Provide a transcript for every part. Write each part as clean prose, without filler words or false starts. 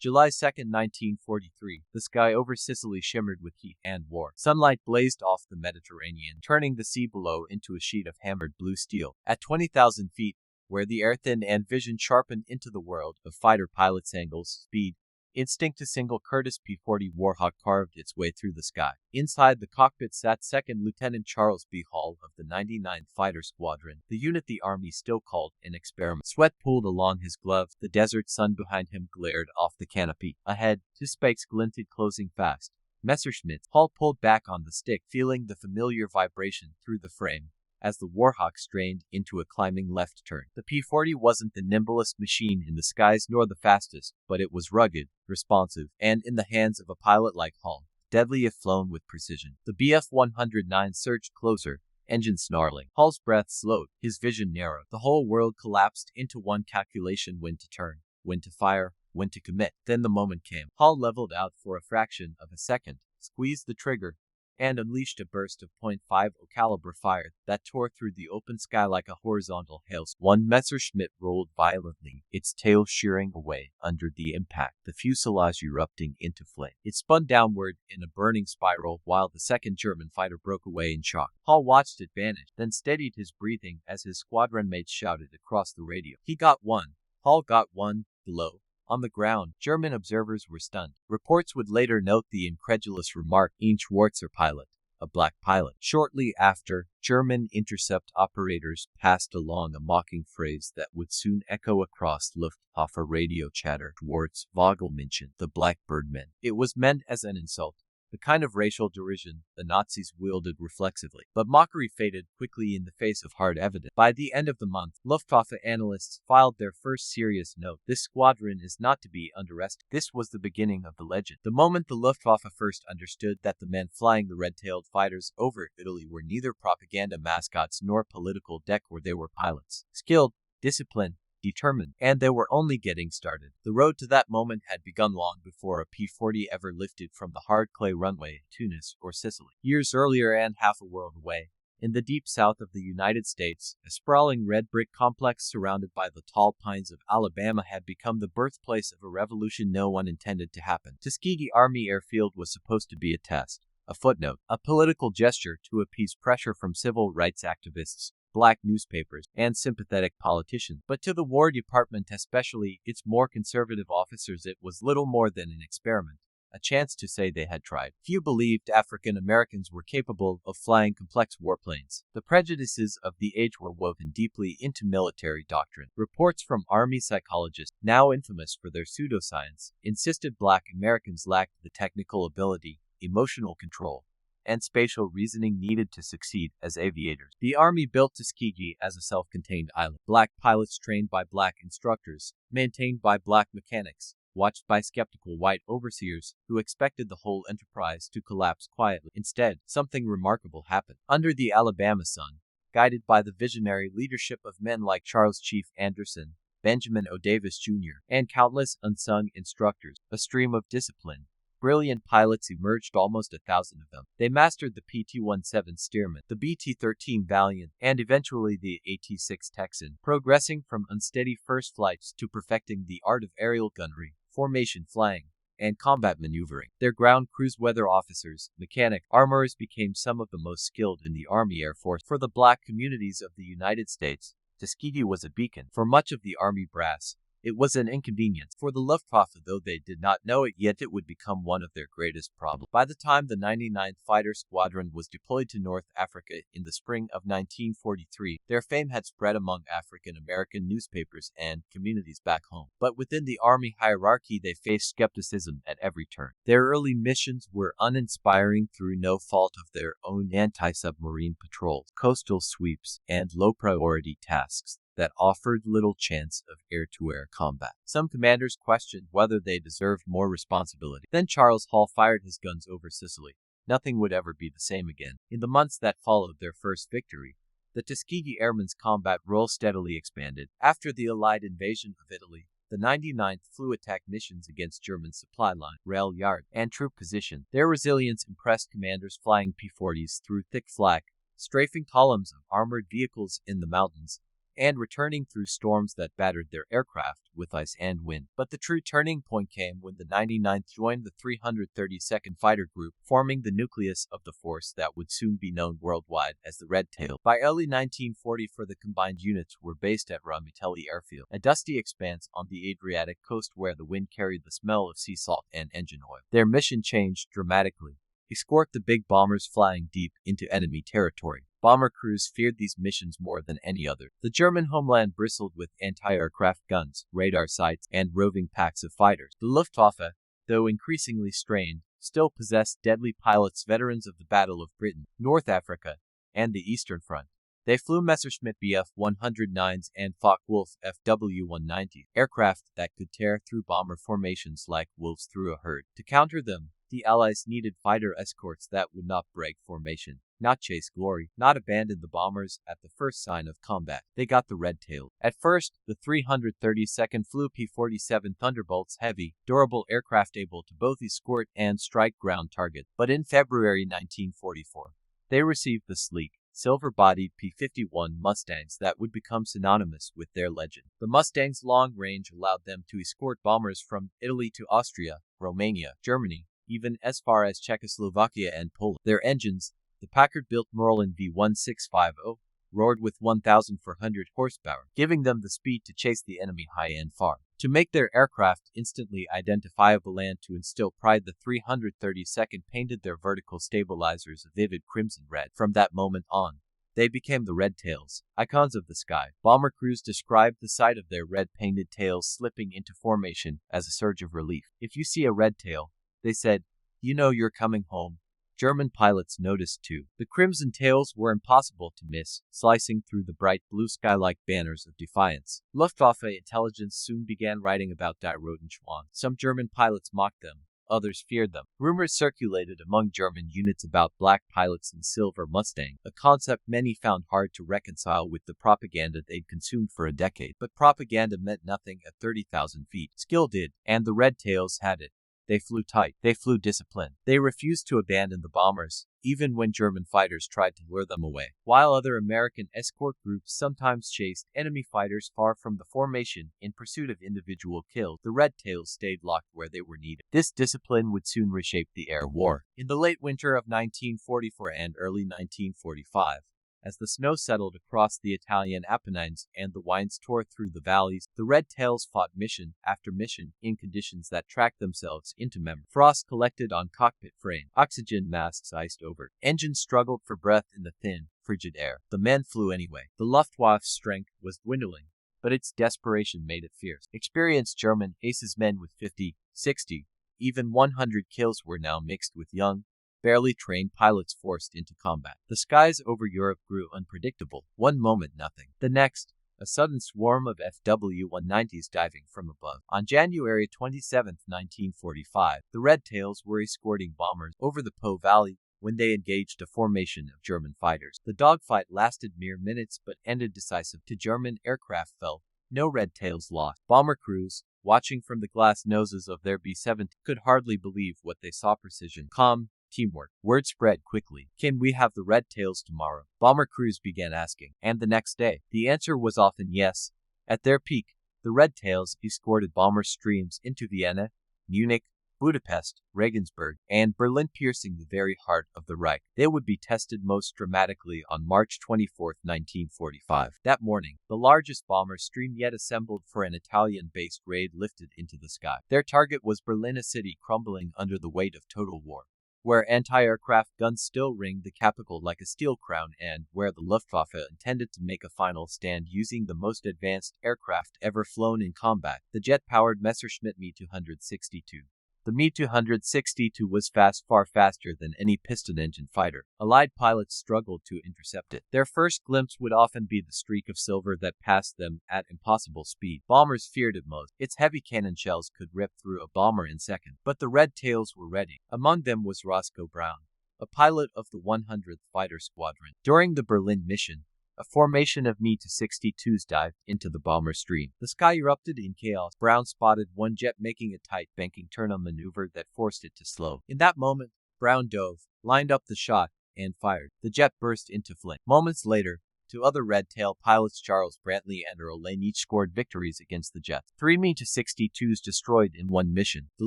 July 2, 1943. The sky over Sicily shimmered with heat and war. Sunlight blazed off the Mediterranean, turning the sea below into a sheet of hammered blue steel. At 20,000 feet, where the air thinned and vision sharpened into the world of fighter pilots' angles, speed, instinct, a single Curtiss P-40 Warhawk carved its way through the sky. Inside the cockpit sat 2nd Lieutenant Charles B. Hall of the 99th Fighter Squadron, the unit the Army still called an experiment. Sweat pooled along his glove, the desert sun behind him glared off the canopy. Ahead, two spikes glinted, closing fast. Messerschmitt. Hall pulled back on the stick, feeling the familiar vibration through the frame as the Warhawk strained into a climbing left turn. The P-40 wasn't the nimblest machine in the skies nor the fastest, but it was rugged, responsive, and in the hands of a pilot like Hall, deadly if flown with precision. The Bf-109 surged closer, engine snarling. Hall's breath slowed, his vision narrowed. The whole world collapsed into one calculation: when to turn, when to fire, when to commit. Then the moment came. Hall leveled out for a fraction of a second, squeezed the trigger, and unleashed a burst of .50 caliber fire that tore through the open sky like a horizontal hailstorm. One Messerschmitt rolled violently, its tail shearing away under the impact, the fuselage erupting into flame. It spun downward in a burning spiral while the second German fighter broke away in shock. Hall watched it vanish, then steadied his breathing as his squadron mates shouted across the radio. He got one. Hall got one. Below, on the ground, German observers were stunned. Reports would later note the incredulous remark, "Ein Schwarzer Pilot," a black pilot. Shortly after, German intercept operators passed along a mocking phrase that would soon echo across Luftwaffe radio chatter towards Vogelmännchen, the Blackbird men. It was meant as an insult, the kind of racial derision the Nazis wielded reflexively. But mockery faded quickly in the face of hard evidence. By the end of the month, Luftwaffe analysts filed their first serious note. This squadron is not to be underestimated. This was the beginning of the legend. The moment the Luftwaffe first understood that the men flying the red-tailed fighters over Italy were neither propaganda mascots nor political decor, they were pilots. Skilled, disciplined, determined, and they were only getting started. The road to that moment had begun long before a P-40 ever lifted from the hard clay runway at Tunis or Sicily. Years earlier and half a world away, in the deep south of the United States, a sprawling red brick complex surrounded by the tall pines of Alabama had become the birthplace of a revolution no one intended to happen. Tuskegee Army Airfield was supposed to be a test, a footnote, a political gesture to appease pressure from civil rights activists, black newspapers, and sympathetic politicians. But to the War Department, especially its more conservative officers, it was little more than an experiment, a chance to say they had tried. Few believed African Americans were capable of flying complex warplanes. The prejudices of the age were woven deeply into military doctrine. Reports from Army psychologists, now infamous for their pseudoscience, insisted black Americans lacked the technical ability, emotional control, and spatial reasoning needed to succeed as aviators. The Army built Tuskegee as a self-contained island. Black pilots trained by black instructors, maintained by black mechanics, watched by skeptical white overseers who expected the whole enterprise to collapse quietly. Instead, something remarkable happened. Under the Alabama sun, guided by the visionary leadership of men like Charles Chief Anderson, Benjamin O. Davis Jr., and countless unsung instructors, a stream of discipline, brilliant pilots emerged, almost 1,000 of them. They mastered the PT-17 Stearman, the BT-13 Valiant, and eventually the AT-6 Texan, progressing from unsteady first flights to perfecting the art of aerial gunnery, formation flying, and combat maneuvering. Their ground crews, weather officers, mechanic, armorers became some of the most skilled in the Army Air Force. For the black communities of the United States, Tuskegee was a beacon. For much of the Army brass, it was an inconvenience. For the Luftwaffe, though they did not know it yet, it would become one of their greatest problems. By the time the 99th Fighter Squadron was deployed to North Africa in the spring of 1943, their fame had spread among African American newspapers and communities back home. But within the Army hierarchy, they faced skepticism at every turn. Their early missions were uninspiring through no fault of their own: anti-submarine patrols, coastal sweeps, and low-priority tasks that offered little chance of air-to-air combat. Some commanders questioned whether they deserved more responsibility. Then Charles Hall fired his guns over Sicily. Nothing would ever be the same again. In the months that followed their first victory, the Tuskegee Airmen's combat role steadily expanded. After the Allied invasion of Italy, the 99th flew attack missions against German supply line, rail yard, and troop position. Their resilience impressed commanders flying P-40s through thick flak, strafing columns of armored vehicles in the mountains, and returning through storms that battered their aircraft with ice and wind. But the true turning point came when the 99th joined the 332nd Fighter Group, forming the nucleus of the force that would soon be known worldwide as the Red Tail. By early 1944, the combined units were based at Ramitelli Airfield, a dusty expanse on the Adriatic coast where the wind carried the smell of sea salt and engine oil. Their mission changed dramatically. Escort the big bombers flying deep into enemy territory. Bomber crews feared these missions more than any other. The German homeland bristled with anti-aircraft guns, radar sights, and roving packs of fighters. The Luftwaffe, though increasingly strained, still possessed deadly pilots, veterans of the Battle of Britain, North Africa, and the Eastern Front. They flew Messerschmitt Bf-109s and Focke-Wulf FW-190s, aircraft that could tear through bomber formations like wolves through a herd. To counter them, the Allies needed fighter escorts that would not break formation, not chase glory, not abandon the bombers at the first sign of combat. They got the Red Tail. At first, the 332nd flew P-47 Thunderbolts, heavy, durable aircraft able to both escort and strike ground targets. But in February 1944, they received the sleek, silver-bodied P-51 Mustangs that would become synonymous with their legend. The Mustangs' long range allowed them to escort bombers from Italy to Austria, Romania, Germany, even as far as Czechoslovakia and Poland. Their engines, the Packard-built Merlin V1650, roared with 1,400 horsepower, giving them the speed to chase the enemy high and far. To make their aircraft instantly identifiable and to instill pride, the 332nd painted their vertical stabilizers a vivid crimson red. From that moment on, they became the Red Tails, icons of the sky. Bomber crews described the sight of their red-painted tails slipping into formation as a surge of relief. If you see a red tail, they said, you know you're coming home. German pilots noticed too. The crimson tails were impossible to miss, slicing through the bright blue sky like banners of defiance. Luftwaffe intelligence soon began writing about Die Roten Schwan. Some German pilots mocked them, others feared them. Rumors circulated among German units about black pilots in silver Mustang, a concept many found hard to reconcile with the propaganda they'd consumed for a decade. But propaganda meant nothing at 30,000 feet. Skill did, and the Red Tails had it. They flew tight. They flew disciplined. They refused to abandon the bombers, even when German fighters tried to lure them away. While other American escort groups sometimes chased enemy fighters far from the formation in pursuit of individual kills, the Red Tails stayed locked where they were needed. This discipline would soon reshape the air war. In the late winter of 1944 and early 1945, as the snow settled across the Italian Apennines and the winds tore through the valleys, the Red Tails fought mission after mission in conditions that tracked themselves into memory. Frost collected on cockpit frame, oxygen masks iced over, engines struggled for breath in the thin, frigid air. The men flew anyway. The Luftwaffe's strength was dwindling, but its desperation made it fierce. Experienced German aces men with 50, 60, even 100 kills were now mixed with young, barely trained pilots forced into combat. The skies over Europe grew unpredictable. One moment nothing. The next, a sudden swarm of FW-190s diving from above. On January 27, 1945, the Red Tails were escorting bombers over the Po Valley when they engaged a formation of German fighters. The dogfight lasted mere minutes but ended decisive. Two German aircraft fell. No Red Tails lost. Bomber crews, watching from the glass noses of their B-17, could hardly believe what they saw. Precision, calm, teamwork. Word spread quickly. Can we have the Red Tails tomorrow? Bomber crews began asking. And the next day, the answer was often yes. At their peak, the Red Tails escorted bomber streams into Vienna, Munich, Budapest, Regensburg, and Berlin, piercing the very heart of the Reich. They would be tested most dramatically on March 24, 1945. That morning, the largest bomber stream yet assembled for an Italian-based raid lifted into the sky. Their target was Berlin, a city crumbling under the weight of total war, where anti-aircraft guns still ringed the capital like a steel crown and where the Luftwaffe intended to make a final stand using the most advanced aircraft ever flown in combat, the jet-powered Messerschmitt Me-262. The Me-262 was fast, far faster than any piston-engine fighter. Allied pilots struggled to intercept it. Their first glimpse would often be the streak of silver that passed them at impossible speed. Bombers feared it most. Its heavy cannon shells could rip through a bomber in seconds. But the Red Tails were ready. Among them was Roscoe Brown, a pilot of the 100th Fighter Squadron. During the Berlin mission, a formation of Me-262s dived into the bomber stream. The sky erupted in chaos. Brown spotted one jet making a tight banking turn-on maneuver that forced it to slow. In that moment, Brown dove, lined up the shot, and fired. The jet burst into flame. Moments later, Two other Red Tail pilots, Charles Brantley and Earl Lane, each scored victories against the Jets. 3 Me-62s destroyed in one mission. The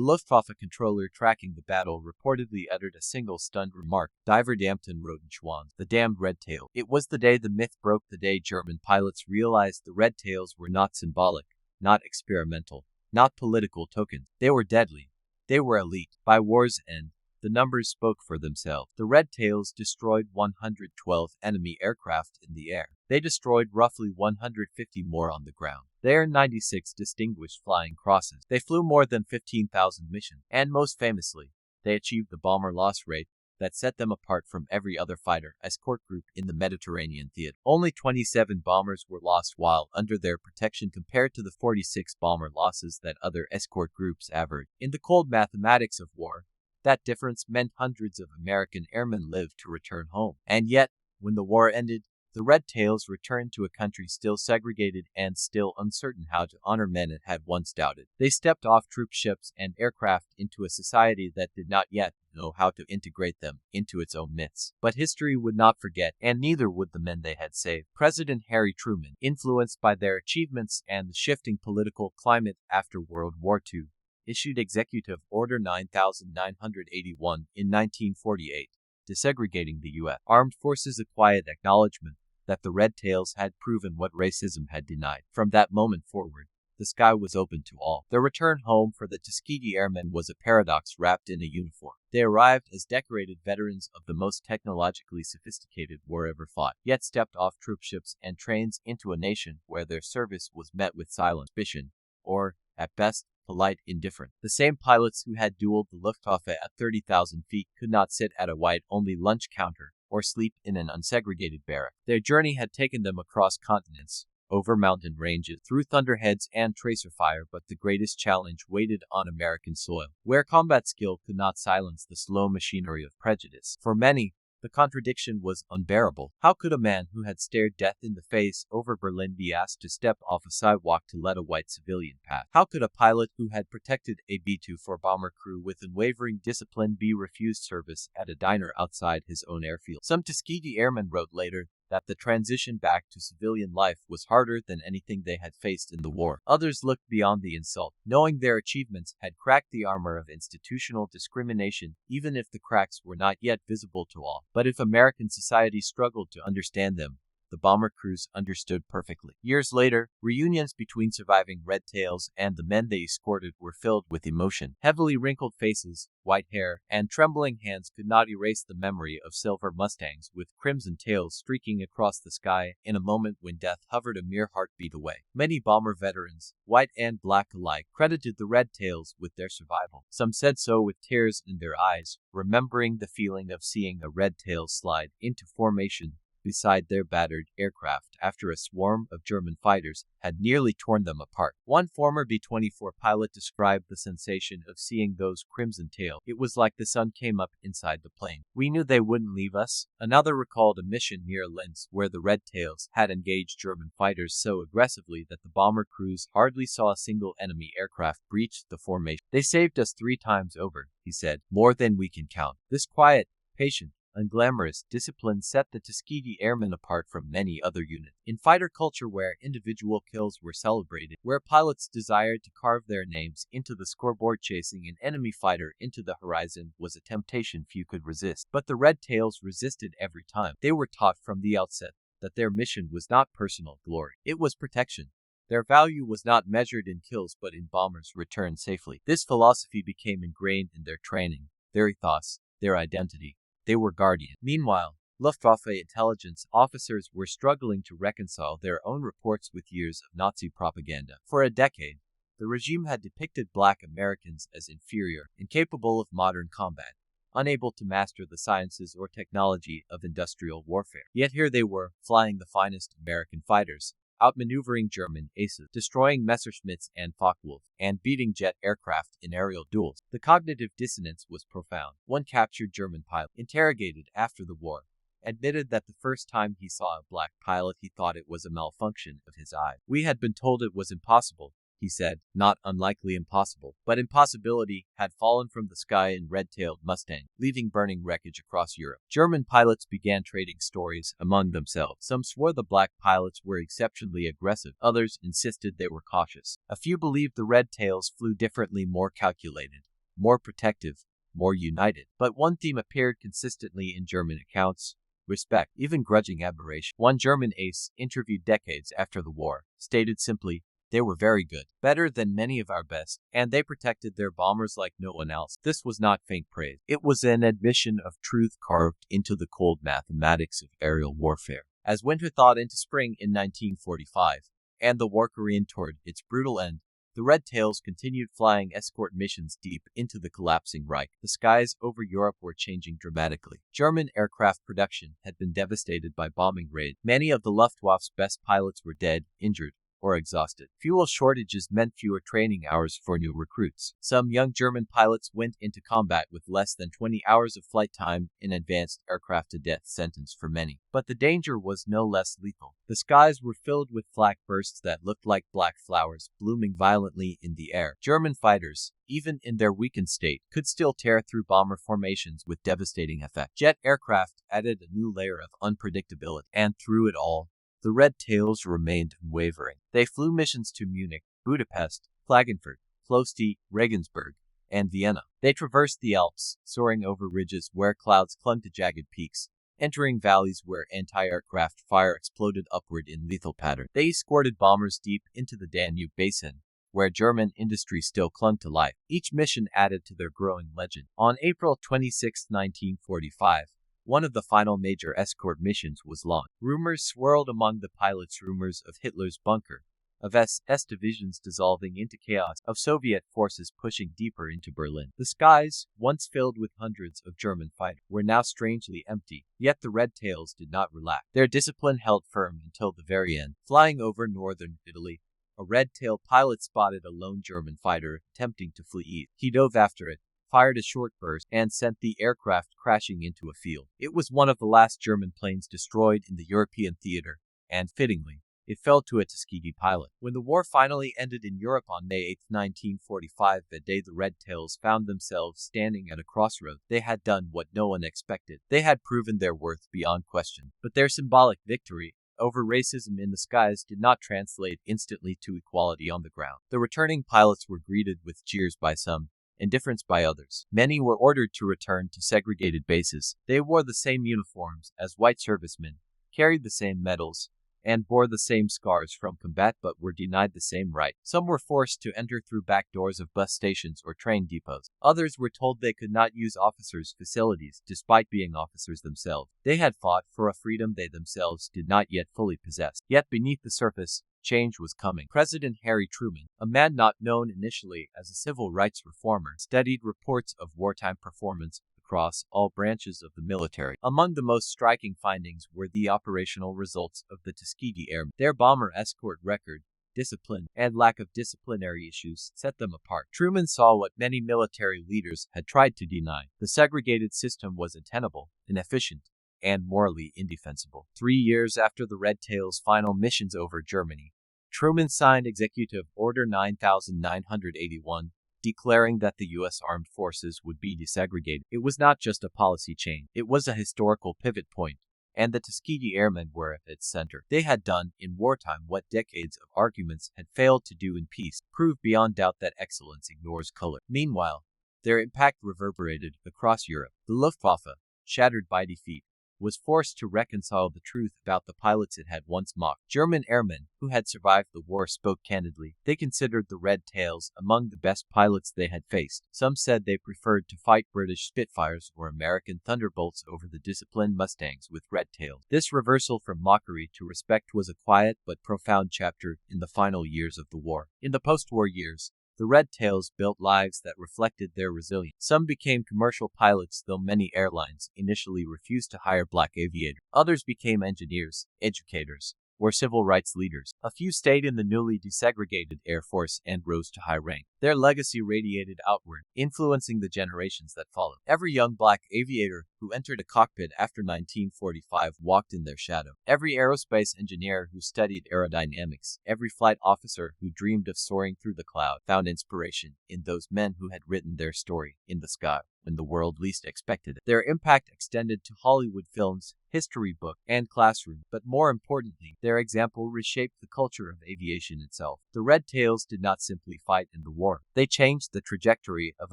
Luftwaffe controller tracking the battle reportedly uttered a single stunned remark. Diver Dampton Roten Schwanz, the damned Red Tail. It was the day the myth broke, the day German pilots realized the Red Tails were not symbolic, not experimental, not political tokens. They were deadly. They were elite. By war's end, the numbers spoke for themselves. The Red Tails destroyed 112 enemy aircraft in the air. They destroyed roughly 150 more on the ground. They earned 96 distinguished flying crosses. They flew more than 15,000 missions. And most famously, they achieved the bomber loss rate that set them apart from every other fighter escort group in the Mediterranean theater. Only 27 bombers were lost while under their protection compared to the 46 bomber losses that other escort groups averaged. In the cold mathematics of war, that difference meant hundreds of American airmen lived to return home. And yet, when the war ended, the Red Tails returned to a country still segregated and still uncertain how to honor men it had once doubted. They stepped off troop ships and aircraft into a society that did not yet know how to integrate them into its own myths. But history would not forget, and neither would the men they had saved. President Harry Truman, influenced by their achievements and the shifting political climate after World War II, issued Executive Order 9981 in 1948, desegregating the U.S. Armed Forces, a quiet acknowledgement that the Red Tails had proven what racism had denied. From that moment forward, the sky was open to all. The return home for the Tuskegee Airmen was a paradox wrapped in a uniform. They arrived as decorated veterans of the most technologically sophisticated war ever fought, yet stepped off troop ships and trains into a nation where their service was met with silent suspicion, or, at best, polite indifference. The same pilots who had dueled the Luftwaffe at 30,000 feet could not sit at a white-only lunch counter or sleep in an unsegregated barrack. Their journey had taken them across continents, over mountain ranges, through thunderheads and tracer fire, but the greatest challenge waited on American soil, where combat skill could not silence the slow machinery of prejudice. For many, the contradiction was unbearable. How could a man who had stared death in the face over Berlin be asked to step off a sidewalk to let a white civilian pass? How could a pilot who had protected a B-24 bomber crew with unwavering discipline be refused service at a diner outside his own airfield? Some Tuskegee Airmen wrote later that the transition back to civilian life was harder than anything they had faced in the war. Others looked beyond the insult, knowing their achievements had cracked the armor of institutional discrimination, even if the cracks were not yet visible to all. But if American society struggled to understand them, the bomber crews understood perfectly. Years later, reunions between surviving Red Tails and the men they escorted were filled with emotion. Heavily wrinkled faces, white hair, and trembling hands could not erase the memory of silver Mustangs with crimson tails streaking across the sky in a moment when death hovered a mere heartbeat away. Many bomber veterans, white and black alike, credited the Red Tails with their survival. Some said so with tears in their eyes, remembering the feeling of seeing a Red Tail slide into formation beside their battered aircraft after a swarm of German fighters had nearly torn them apart. One former B-24 pilot described the sensation of seeing those crimson tails. It was like the sun came up inside the plane. We knew they wouldn't leave us. Another recalled a mission near Linz where the Red Tails had engaged German fighters so aggressively that the bomber crews hardly saw a single enemy aircraft breach the formation. They saved us 3 times over, he said, more than we can count. This quiet, patient, unglamorous discipline set the Tuskegee Airmen apart from many other units. In fighter culture where individual kills were celebrated, where pilots desired to carve their names into the scoreboard, chasing an enemy fighter into the horizon was a temptation few could resist. But the Red Tails resisted every time. They were taught from the outset that their mission was not personal glory. It was protection. Their value was not measured in kills but in bombers returned safely. This philosophy became ingrained in their training, their ethos, their identity. They were guardians. Meanwhile, Luftwaffe intelligence officers were struggling to reconcile their own reports with years of Nazi propaganda. For a decade, the regime had depicted black Americans as inferior, incapable of modern combat, unable to master the sciences or technology of industrial warfare. Yet here they were, flying the finest American fighters, outmaneuvering German aces, destroying Messerschmitts and Focke-Wulf, and beating jet aircraft in aerial duels. The cognitive dissonance was profound. One captured German pilot, interrogated after the war, admitted that the first time he saw a black pilot he thought it was a malfunction of his eye. We had been told it was impossible, he said, not unlikely impossible. But impossibility had fallen from the sky in red-tailed Mustang, leaving burning wreckage across Europe. German pilots began trading stories among themselves. Some swore the black pilots were exceptionally aggressive, others insisted they were cautious. A few believed the red tails flew differently, more calculated, more protective, more united. But one theme appeared consistently in German accounts: respect, even grudging admiration. One German ace, interviewed decades after the war, stated simply, "They were very good, better than many of our best, and they protected their bombers like no one else." This was not faint praise. It was an admission of truth carved into the cold mathematics of aerial warfare. As winter thawed into spring in 1945, and the war Korean toward its brutal end, the Red Tails continued flying escort missions deep into the collapsing Reich. The skies over Europe were changing dramatically. German aircraft production had been devastated by bombing raids. Many of the Luftwaffe's best pilots were dead, injured, or exhausted. Fuel shortages meant fewer training hours for new recruits. Some young German pilots went into combat with less than 20 hours of flight time, an advanced aircraft-to-death sentence for many. But the danger was no less lethal. The skies were filled with flak bursts that looked like black flowers blooming violently in the air. German fighters, even in their weakened state, could still tear through bomber formations with devastating effect. Jet aircraft added a new layer of unpredictability, and through it all, the Red Tails remained unwavering. They flew missions to Munich, Budapest, Klagenfurt, Ploesti, Regensburg, and Vienna. They traversed the Alps, soaring over ridges where clouds clung to jagged peaks, entering valleys where anti-aircraft fire exploded upward in lethal pattern. They escorted bombers deep into the Danube basin, where German industry still clung to life. Each mission added to their growing legend. On April 26, 1945, one of the final major escort missions was launched. Rumors swirled among the pilots, rumors of Hitler's bunker, of SS divisions dissolving into chaos, of Soviet forces pushing deeper into Berlin. The skies, once filled with hundreds of German fighters, were now strangely empty, yet the Red Tails did not relax. Their discipline held firm until the very end. Flying over northern Italy, a red-tailed pilot spotted a lone German fighter attempting to flee east. He dove after it, fired a short burst, and sent the aircraft crashing into a field. It was one of the last German planes destroyed in the European theater, and fittingly, it fell to a Tuskegee pilot. When the war finally ended in Europe on May 8, 1945, that day the Red Tails found themselves standing at a crossroads. They had done what no one expected. They had proven their worth beyond question. But their symbolic victory over racism in the skies did not translate instantly to equality on the ground. The returning pilots were greeted with cheers by some, indifference by others. Many were ordered to return to segregated bases. They wore the same uniforms as white servicemen, carried the same medals, and bore the same scars from combat, but were denied the same right. Some were forced to enter through back doors of bus stations or train depots. Others were told they could not use officers' facilities despite being officers themselves. They had fought for a freedom they themselves did not yet fully possess. Yet beneath the surface, change was coming. President Harry Truman, a man not known initially as a civil rights reformer, studied reports of wartime performance across all branches of the military. Among the most striking findings were the operational results of the Tuskegee Airmen. Their bomber escort record, discipline, and lack of disciplinary issues set them apart. Truman saw what many military leaders had tried to deny. The segregated system was untenable, inefficient, and morally indefensible. 3 years after the Red Tails' final missions over Germany, Truman signed Executive Order 9981, declaring that the U.S. Armed Forces would be desegregated. It was not just a policy change, it was a historical pivot point, and the Tuskegee Airmen were at its center. They had done, in wartime, what decades of arguments had failed to do in peace, proved beyond doubt that excellence ignores color. Meanwhile, their impact reverberated across Europe. The Luftwaffe, shattered by defeat, was forced to reconcile the truth about the pilots it had once mocked. German airmen who had survived the war spoke candidly. They considered the Red Tails among the best pilots they had faced. Some said they preferred to fight British Spitfires or American Thunderbolts over the disciplined Mustangs with red tails. This reversal from mockery to respect was a quiet but profound chapter in the final years of the war. In the post-war years, the Red Tails built lives that reflected their resilience. Some became commercial pilots, though many airlines initially refused to hire black aviators. Others became engineers, educators, were civil rights leaders. A few stayed in the newly desegregated Air Force and rose to high rank. Their legacy radiated outward, influencing the generations that followed. Every young black aviator who entered a cockpit after 1945 walked in their shadow. Every aerospace engineer who studied aerodynamics, every flight officer who dreamed of soaring through the cloud, found inspiration in those men who had written their story in the sky when the world least expected it. Their impact extended to Hollywood films, history books, and classrooms, but more importantly, their example reshaped the culture of aviation itself. The Red Tails did not simply fight in the war. They changed the trajectory of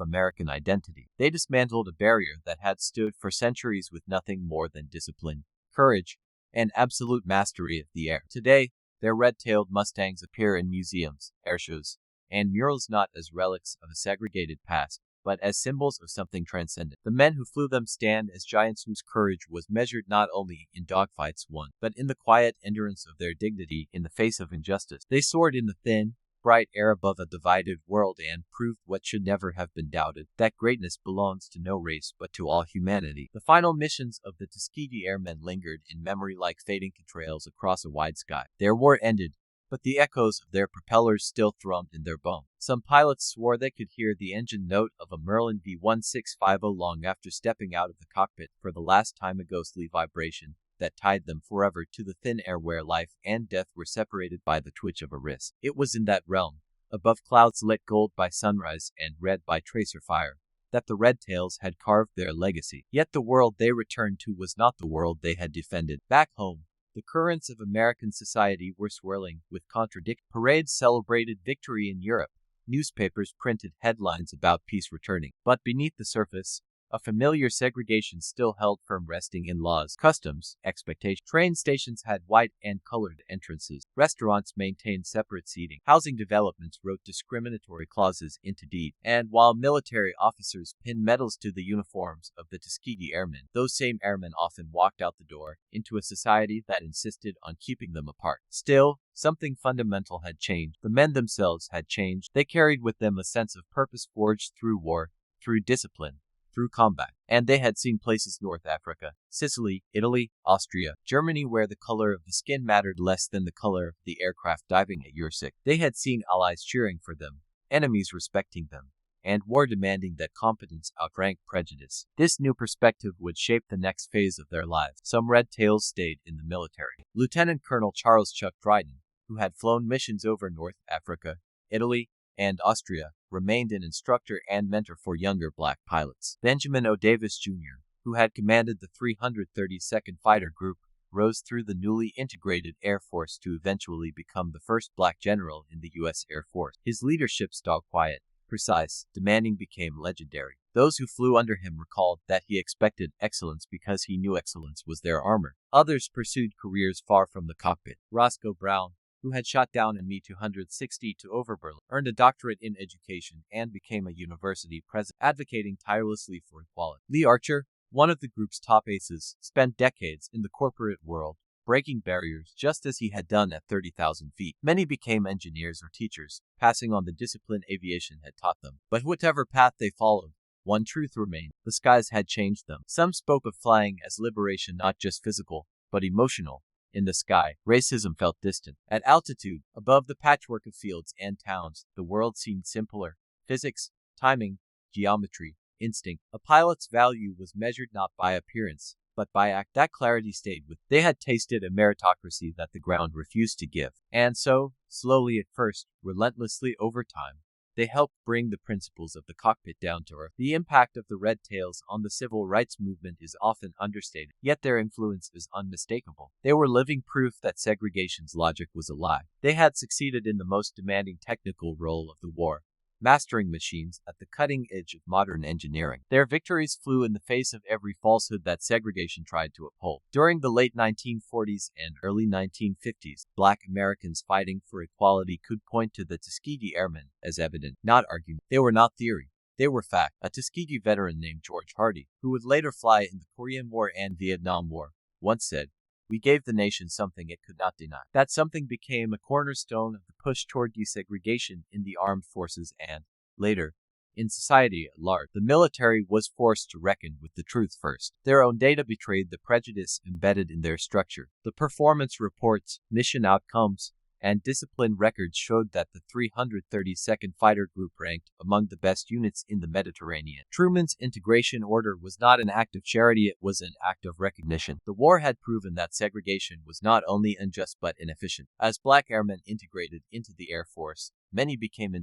American identity. They dismantled a barrier that had stood for centuries with nothing more than discipline, courage, and absolute mastery of the air. Today, their red-tailed Mustangs appear in museums, airshows, and murals not as relics of a segregated past, but as symbols of something transcendent. The men who flew them stand as giants whose courage was measured not only in dogfights won, but in the quiet endurance of their dignity in the face of injustice. They soared in the thin, bright air above a divided world and proved what should never have been doubted, that greatness belongs to no race but to all humanity. The final missions of the Tuskegee Airmen lingered in memory like fading trails across a wide sky. Their war ended, but the echoes of their propellers still thrummed in their bones. Some pilots swore they could hear the engine note of a Merlin V1650 long after stepping out of the cockpit for the last time, a ghostly vibration that tied them forever to the thin air where life and death were separated by the twitch of a wrist. It was in that realm, above clouds lit gold by sunrise and red by tracer fire, that the Red Tails had carved their legacy. Yet the world they returned to was not the world they had defended. Back home, the currents of American society were swirling with contradictory parades celebrated victory in Europe. Newspapers printed headlines about peace returning. But beneath the surface, a familiar segregation still held firm, resting in laws, customs, expectations. Train stations had white and colored entrances. Restaurants maintained separate seating. Housing developments wrote discriminatory clauses into deed. And while military officers pinned medals to the uniforms of the Tuskegee Airmen, those same airmen often walked out the door into a society that insisted on keeping them apart. Still, something fundamental had changed. The men themselves had changed. They carried with them a sense of purpose forged through war, through discipline, through combat. And they had seen places: North Africa, Sicily, Italy, Austria, Germany, where the color of the skin mattered less than the color of the aircraft diving at your sick. They had seen allies cheering for them, enemies respecting them, and war demanding that competence outrank prejudice. This new perspective would shape the next phase of their lives. Some Red Tails stayed in the military. Lieutenant Colonel Charles Chuck Dryden, who had flown missions over North Africa, Italy, and Austria, remained an instructor and mentor for younger black pilots. Benjamin O. Davis Jr., who had commanded the 332nd Fighter Group, rose through the newly integrated Air Force to eventually become the first black general in the U.S. Air Force. His leadership style, quiet, precise, demanding, became legendary. Those who flew under him recalled that he expected excellence because he knew excellence was their armor. Others pursued careers far from the cockpit. Roscoe Brown, who had shot down an Me-260 to Overberlin, earned a doctorate in education and became a university president, advocating tirelessly for equality. Lee Archer, one of the group's top aces, spent decades in the corporate world, breaking barriers just as he had done at 30,000 feet. Many became engineers or teachers, passing on the discipline aviation had taught them. But whatever path they followed, one truth remained: the skies had changed them. Some spoke of flying as liberation, not just physical, but emotional. In the sky, racism felt distant. At altitude, above the patchwork of fields and towns, the world seemed simpler. Physics, timing, geometry, instinct. A pilot's value was measured not by appearance, but by act. That clarity stayed with them. They had tasted a meritocracy that the ground refused to give. And so, slowly at first, relentlessly over time, they helped bring the principles of the cockpit down to earth. The impact of the Red Tails on the civil rights movement is often understated, yet their influence is unmistakable. They were living proof that segregation's logic was a lie. They had succeeded in the most demanding technical role of the war, mastering machines at the cutting edge of modern engineering. Their victories flew in the face of every falsehood that segregation tried to uphold. During the late 1940s and early 1950s, black Americans fighting for equality could point to the Tuskegee Airmen as evidence, not argument. They were not theory. They were fact. A Tuskegee veteran named George Hardy, who would later fly in the Korean War and Vietnam War, once said, "We gave the nation something it could not deny." That something became a cornerstone of the push toward desegregation in the armed forces and, later, In society at large, the military was forced to reckon with the truth first. Their own data betrayed the prejudice embedded in their structure. The performance reports, mission outcomes, and discipline records showed that the 332nd Fighter Group ranked among the best units in the Mediterranean. Truman's integration order was not an act of charity, it was an act of recognition. The war had proven that segregation was not only unjust but inefficient. As black airmen integrated into the Air Force, many became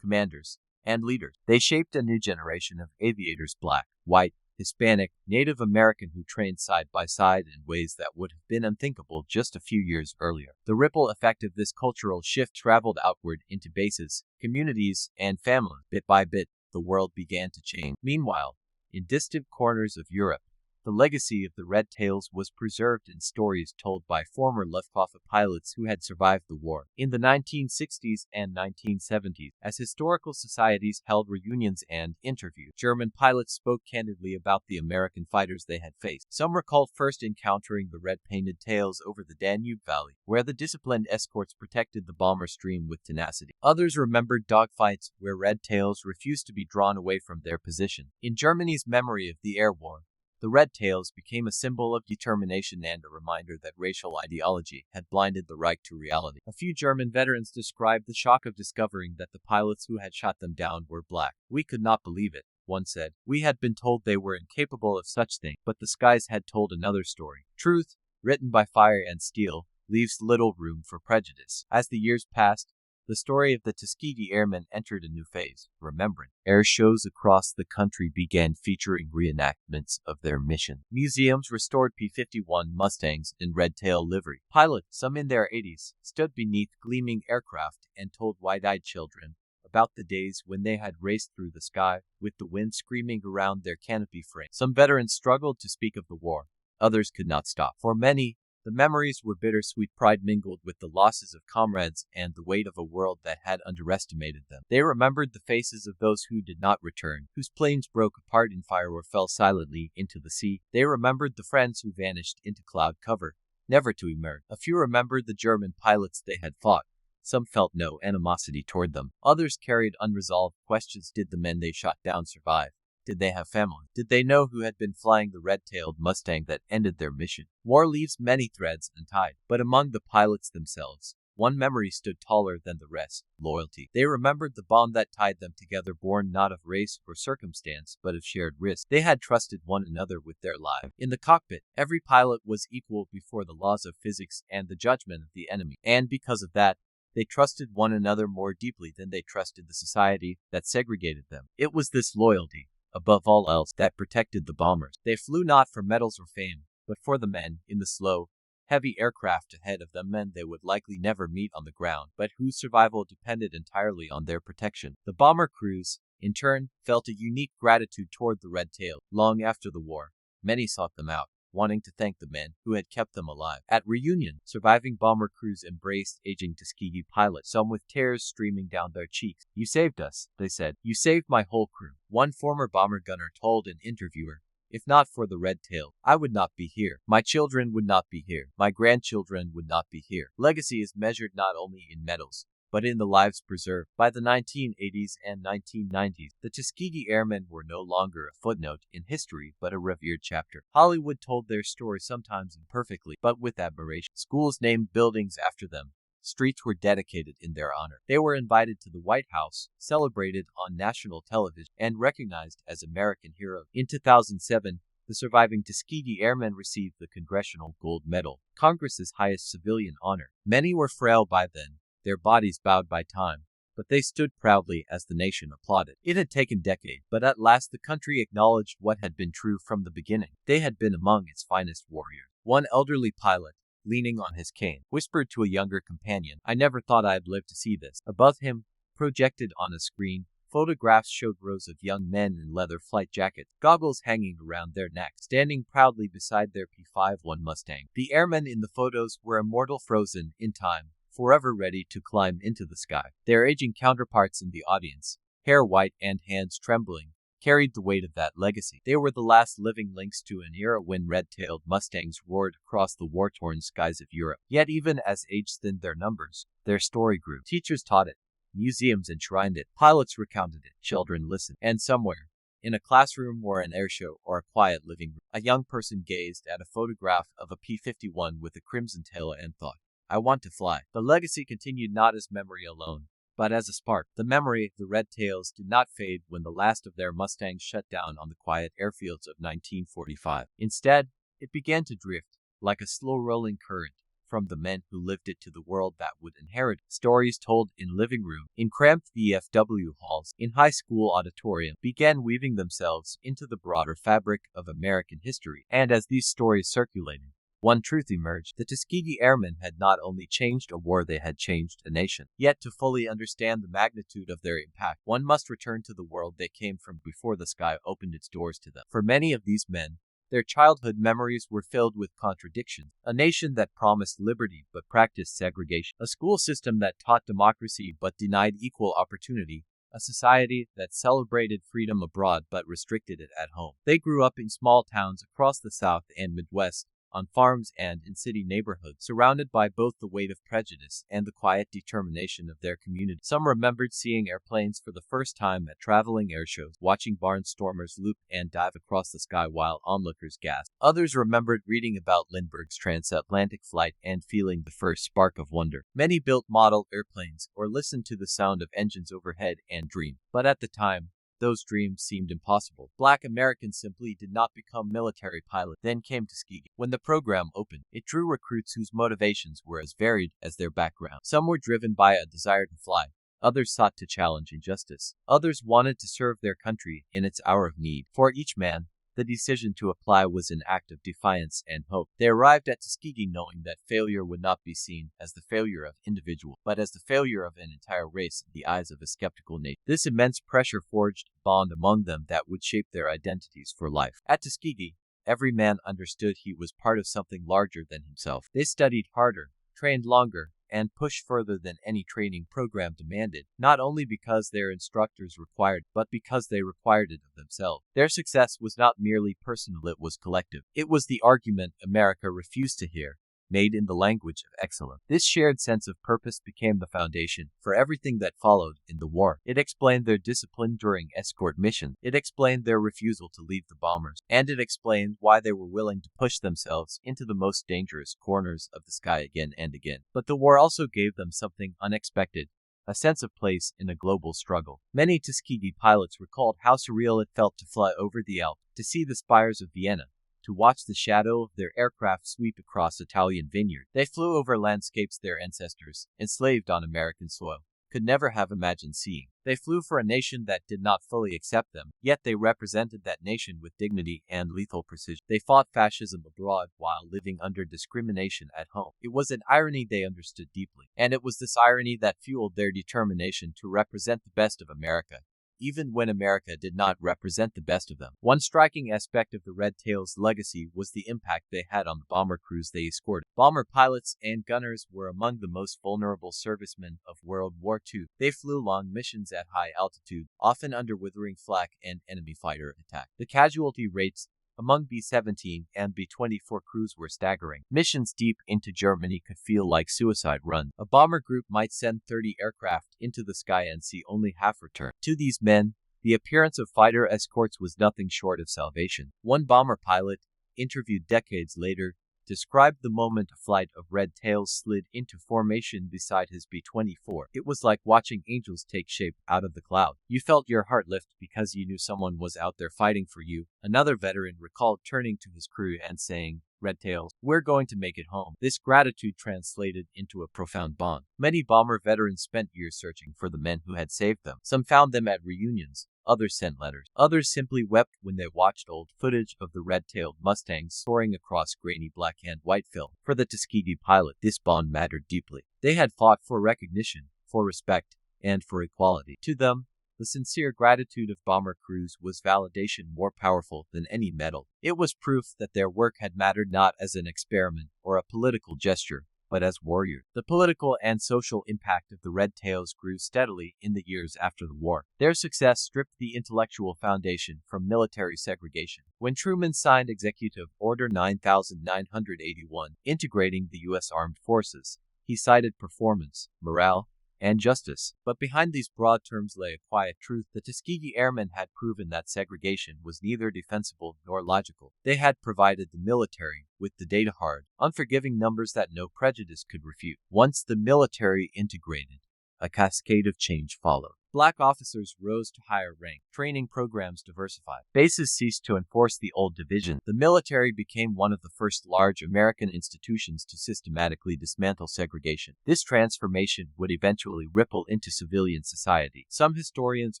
commanders, and leaders. They shaped a new generation of aviators, black, white, Hispanic, Native American, who trained side by side in ways that would have been unthinkable just a few years earlier. The ripple effect of this cultural shift traveled outward into bases, communities, and families. Bit by bit, the world began to change. Meanwhile, in distant corners of Europe, the legacy of the Red Tails was preserved in stories told by former Luftwaffe pilots who had survived the war. In the 1960s and 1970s, as historical societies held reunions and interviews, German pilots spoke candidly about the American fighters they had faced. Some recalled first encountering the red-painted tails over the Danube Valley, where the disciplined escorts protected the bomber stream with tenacity. Others remembered dogfights where red tails refused to be drawn away from their position. In Germany's memory of the air war, the Red Tails became a symbol of determination and a reminder that racial ideology had blinded the right to reality. A few German veterans described the shock of discovering that the pilots who had shot them down were black. "We could not believe it," one said. "We had been told they were incapable of such things, but the skies had told another story." Truth, written by fire and steel, leaves little room for prejudice. As the years passed, the story of the Tuskegee Airmen entered a new phase. Remembrance air shows across the country began featuring reenactments of their mission. Museums restored P-51 Mustangs in red-tail livery. Pilots, some in their 80s, stood beneath gleaming aircraft and told wide-eyed children about the days when they had raced through the sky with the wind screaming around their canopy frame. Some veterans struggled to speak of the war. Others could not stop. For many, the memories were bittersweet. Pride mingled with the losses of comrades and the weight of a world that had underestimated them. They remembered the faces of those who did not return, whose planes broke apart in fire or fell silently into the sea. They remembered the friends who vanished into cloud cover, never to emerge. A few remembered the German pilots they had fought. Some felt no animosity toward them. Others carried unresolved questions. Did the men they shot down survive? Did they have family? Did they know who had been flying the red-tailed Mustang that ended their mission? War leaves many threads untied, but among the pilots themselves, one memory stood taller than the rest: loyalty. They remembered the bond that tied them together, born not of race or circumstance, but of shared risk. They had trusted one another with their lives. In the cockpit, every pilot was equal before the laws of physics and the judgment of the enemy, and because of that, they trusted one another more deeply than they trusted the society that segregated them. It was this loyalty, above all else, that protected the bombers. They flew not for medals or fame, but for the men in the slow, heavy aircraft ahead of them, men they would likely never meet on the ground, but whose survival depended entirely on their protection. The bomber crews, in turn, felt a unique gratitude toward the Red Tail. Long after the war, many sought them out, wanting to thank the men who had kept them alive. At reunion, surviving bomber crews embraced aging Tuskegee pilots, some with tears streaming down their cheeks. "You saved us," they said. "You saved my whole crew." One former bomber gunner told an interviewer, "If not for the Red Tail, I would not be here. My children would not be here. My grandchildren would not be here." Legacy is measured not only in medals, but in the lives preserved. By the 1980s and 1990s, the Tuskegee Airmen were no longer a footnote in history, but a revered chapter. Hollywood told their story, sometimes imperfectly, but with admiration. Schools named buildings after them. Streets were dedicated in their honor. They were invited to the White House, celebrated on national television, and recognized as American heroes. In 2007, the surviving Tuskegee Airmen received the Congressional Gold Medal, Congress's highest civilian honor. Many were frail by then, their bodies bowed by time, but they stood proudly as the nation applauded. It had taken decades, but at last the country acknowledged what had been true from the beginning. They had been among its finest warriors. One elderly pilot, leaning on his cane, whispered to a younger companion, "I never thought I'd live to see this." Above him, projected on a screen, photographs showed rows of young men in leather flight jackets, goggles hanging around their necks, standing proudly beside their P-51 Mustang. The airmen in the photos were immortal, frozen in time, forever ready to climb into the sky. Their aging counterparts in the audience, hair white and hands trembling, carried the weight of that legacy. They were the last living links to an era when red-tailed Mustangs roared across the war-torn skies of Europe. Yet even as age thinned their numbers, their story grew. Teachers taught it, Museums enshrined it. Pilots recounted it. Children listened. And somewhere, in a classroom or an airshow or a quiet living room, a young person gazed at a photograph of a P-51 with a crimson tail and thought, I want to fly. The legacy continued not as memory alone, but as a spark. The memory of the Red Tails did not fade when the last of their Mustangs shut down on the quiet airfields of 1945. Instead, it began to drift, like a slow-rolling current, from the men who lived it to the world that would inherit it. Stories told in living room, in cramped VFW halls, in high school auditorium, began weaving themselves into the broader fabric of American history. And as these stories circulated, one truth emerged. The Tuskegee Airmen had not only changed a war, they had changed a nation. Yet to fully understand the magnitude of their impact, one must return to the world they came from before the sky opened its doors to them. For many of these men, their childhood memories were filled with contradictions. A nation that promised liberty but practiced segregation. A school system that taught democracy but denied equal opportunity. A society that celebrated freedom abroad but restricted it at home. They grew up in small towns across the South and Midwest, on farms and in city neighborhoods, surrounded by both the weight of prejudice and the quiet determination of their community. Some remembered seeing airplanes for the first time at traveling airshows, watching barnstormers loop and dive across the sky while onlookers gasped. Others remembered reading about Lindbergh's transatlantic flight and feeling the first spark of wonder. Many built model airplanes or listened to the sound of engines overhead and dreamed. But at the time, those dreams seemed impossible. Black Americans simply did not become military pilots. Then came Tuskegee. When the program opened, it drew recruits whose motivations were as varied as their background. Some were driven by a desire to fly. Others sought to challenge injustice. Others wanted to serve their country in its hour of need. For each man, the decision to apply was an act of defiance and hope. They arrived at Tuskegee knowing that failure would not be seen as the failure of individual, but as the failure of an entire race in the eyes of a skeptical nation. This immense pressure forged a bond among them that would shape their identities for life. At Tuskegee, every man understood he was part of something larger than himself. They studied harder, trained longer, and pushed further than any training program demanded, not only because their instructors required, but because they required it of themselves. Their success was not merely personal, it was collective. It was the argument America refused to hear, made in the language of excellence. This shared sense of purpose became the foundation for everything that followed in the war. It explained their discipline during escort missions. It explained their refusal to leave the bombers. And it explained why they were willing to push themselves into the most dangerous corners of the sky again and again. But the war also gave them something unexpected. A sense of place in a global struggle. Many Tuskegee pilots recalled how surreal it felt to fly over the Alps, to see the spires of Vienna, to watch the shadow of their aircraft sweep across Italian vineyards. They flew over landscapes their ancestors, enslaved on American soil, could never have imagined seeing. They flew for a nation that did not fully accept them, yet they represented that nation with dignity and lethal precision. They fought fascism abroad while living under discrimination at home. It was an irony they understood deeply, and it was this irony that fueled their determination to represent the best of America, even when America did not represent the best of them. One striking aspect of the Red Tails' legacy was the impact they had on the bomber crews they escorted. Bomber pilots and gunners were among the most vulnerable servicemen of World War II. They flew long missions at high altitude, often under withering flak and enemy fighter attack. The casualty rates among B-17 and B-24 crews were staggering. Missions deep into Germany could feel like suicide runs. A bomber group might send 30 aircraft into the sky and see only half return. To these men, the appearance of fighter escorts was nothing short of salvation. One bomber pilot, interviewed decades later, described the moment a flight of Red Tails slid into formation beside his B-24. It was like watching angels take shape out of the cloud. You felt your heart lift because you knew someone was out there fighting for you. Another veteran recalled turning to his crew and saying, Red Tails, we're going to make it home. This gratitude translated into a profound bond. Many bomber veterans spent years searching for the men who had saved them. Some found them at reunions. Others sent letters. Others simply wept when they watched old footage of the red-tailed Mustangs soaring across grainy black and white film. For the Tuskegee pilot, this bond mattered deeply. They had fought for recognition, for respect, and for equality. To them, the sincere gratitude of bomber crews was validation more powerful than any medal. It was proof that their work had mattered not as an experiment or a political gesture, but as warriors. The political and social impact of the Red Tails grew steadily in the years after the war. Their success stripped the intellectual foundation from military segregation. When Truman signed Executive Order 9981, integrating the U.S. Armed Forces, he cited performance, morale, and justice. But behind these broad terms lay a quiet truth. The Tuskegee Airmen had proven that segregation was neither defensible nor logical. They had provided the military with the data, hard, unforgiving numbers that no prejudice could refute. Once the military integrated, a cascade of change followed. Black officers rose to higher rank. Training programs diversified. Bases ceased to enforce the old division. The military became one of the first large American institutions to systematically dismantle segregation. This transformation would eventually ripple into civilian society. Some historians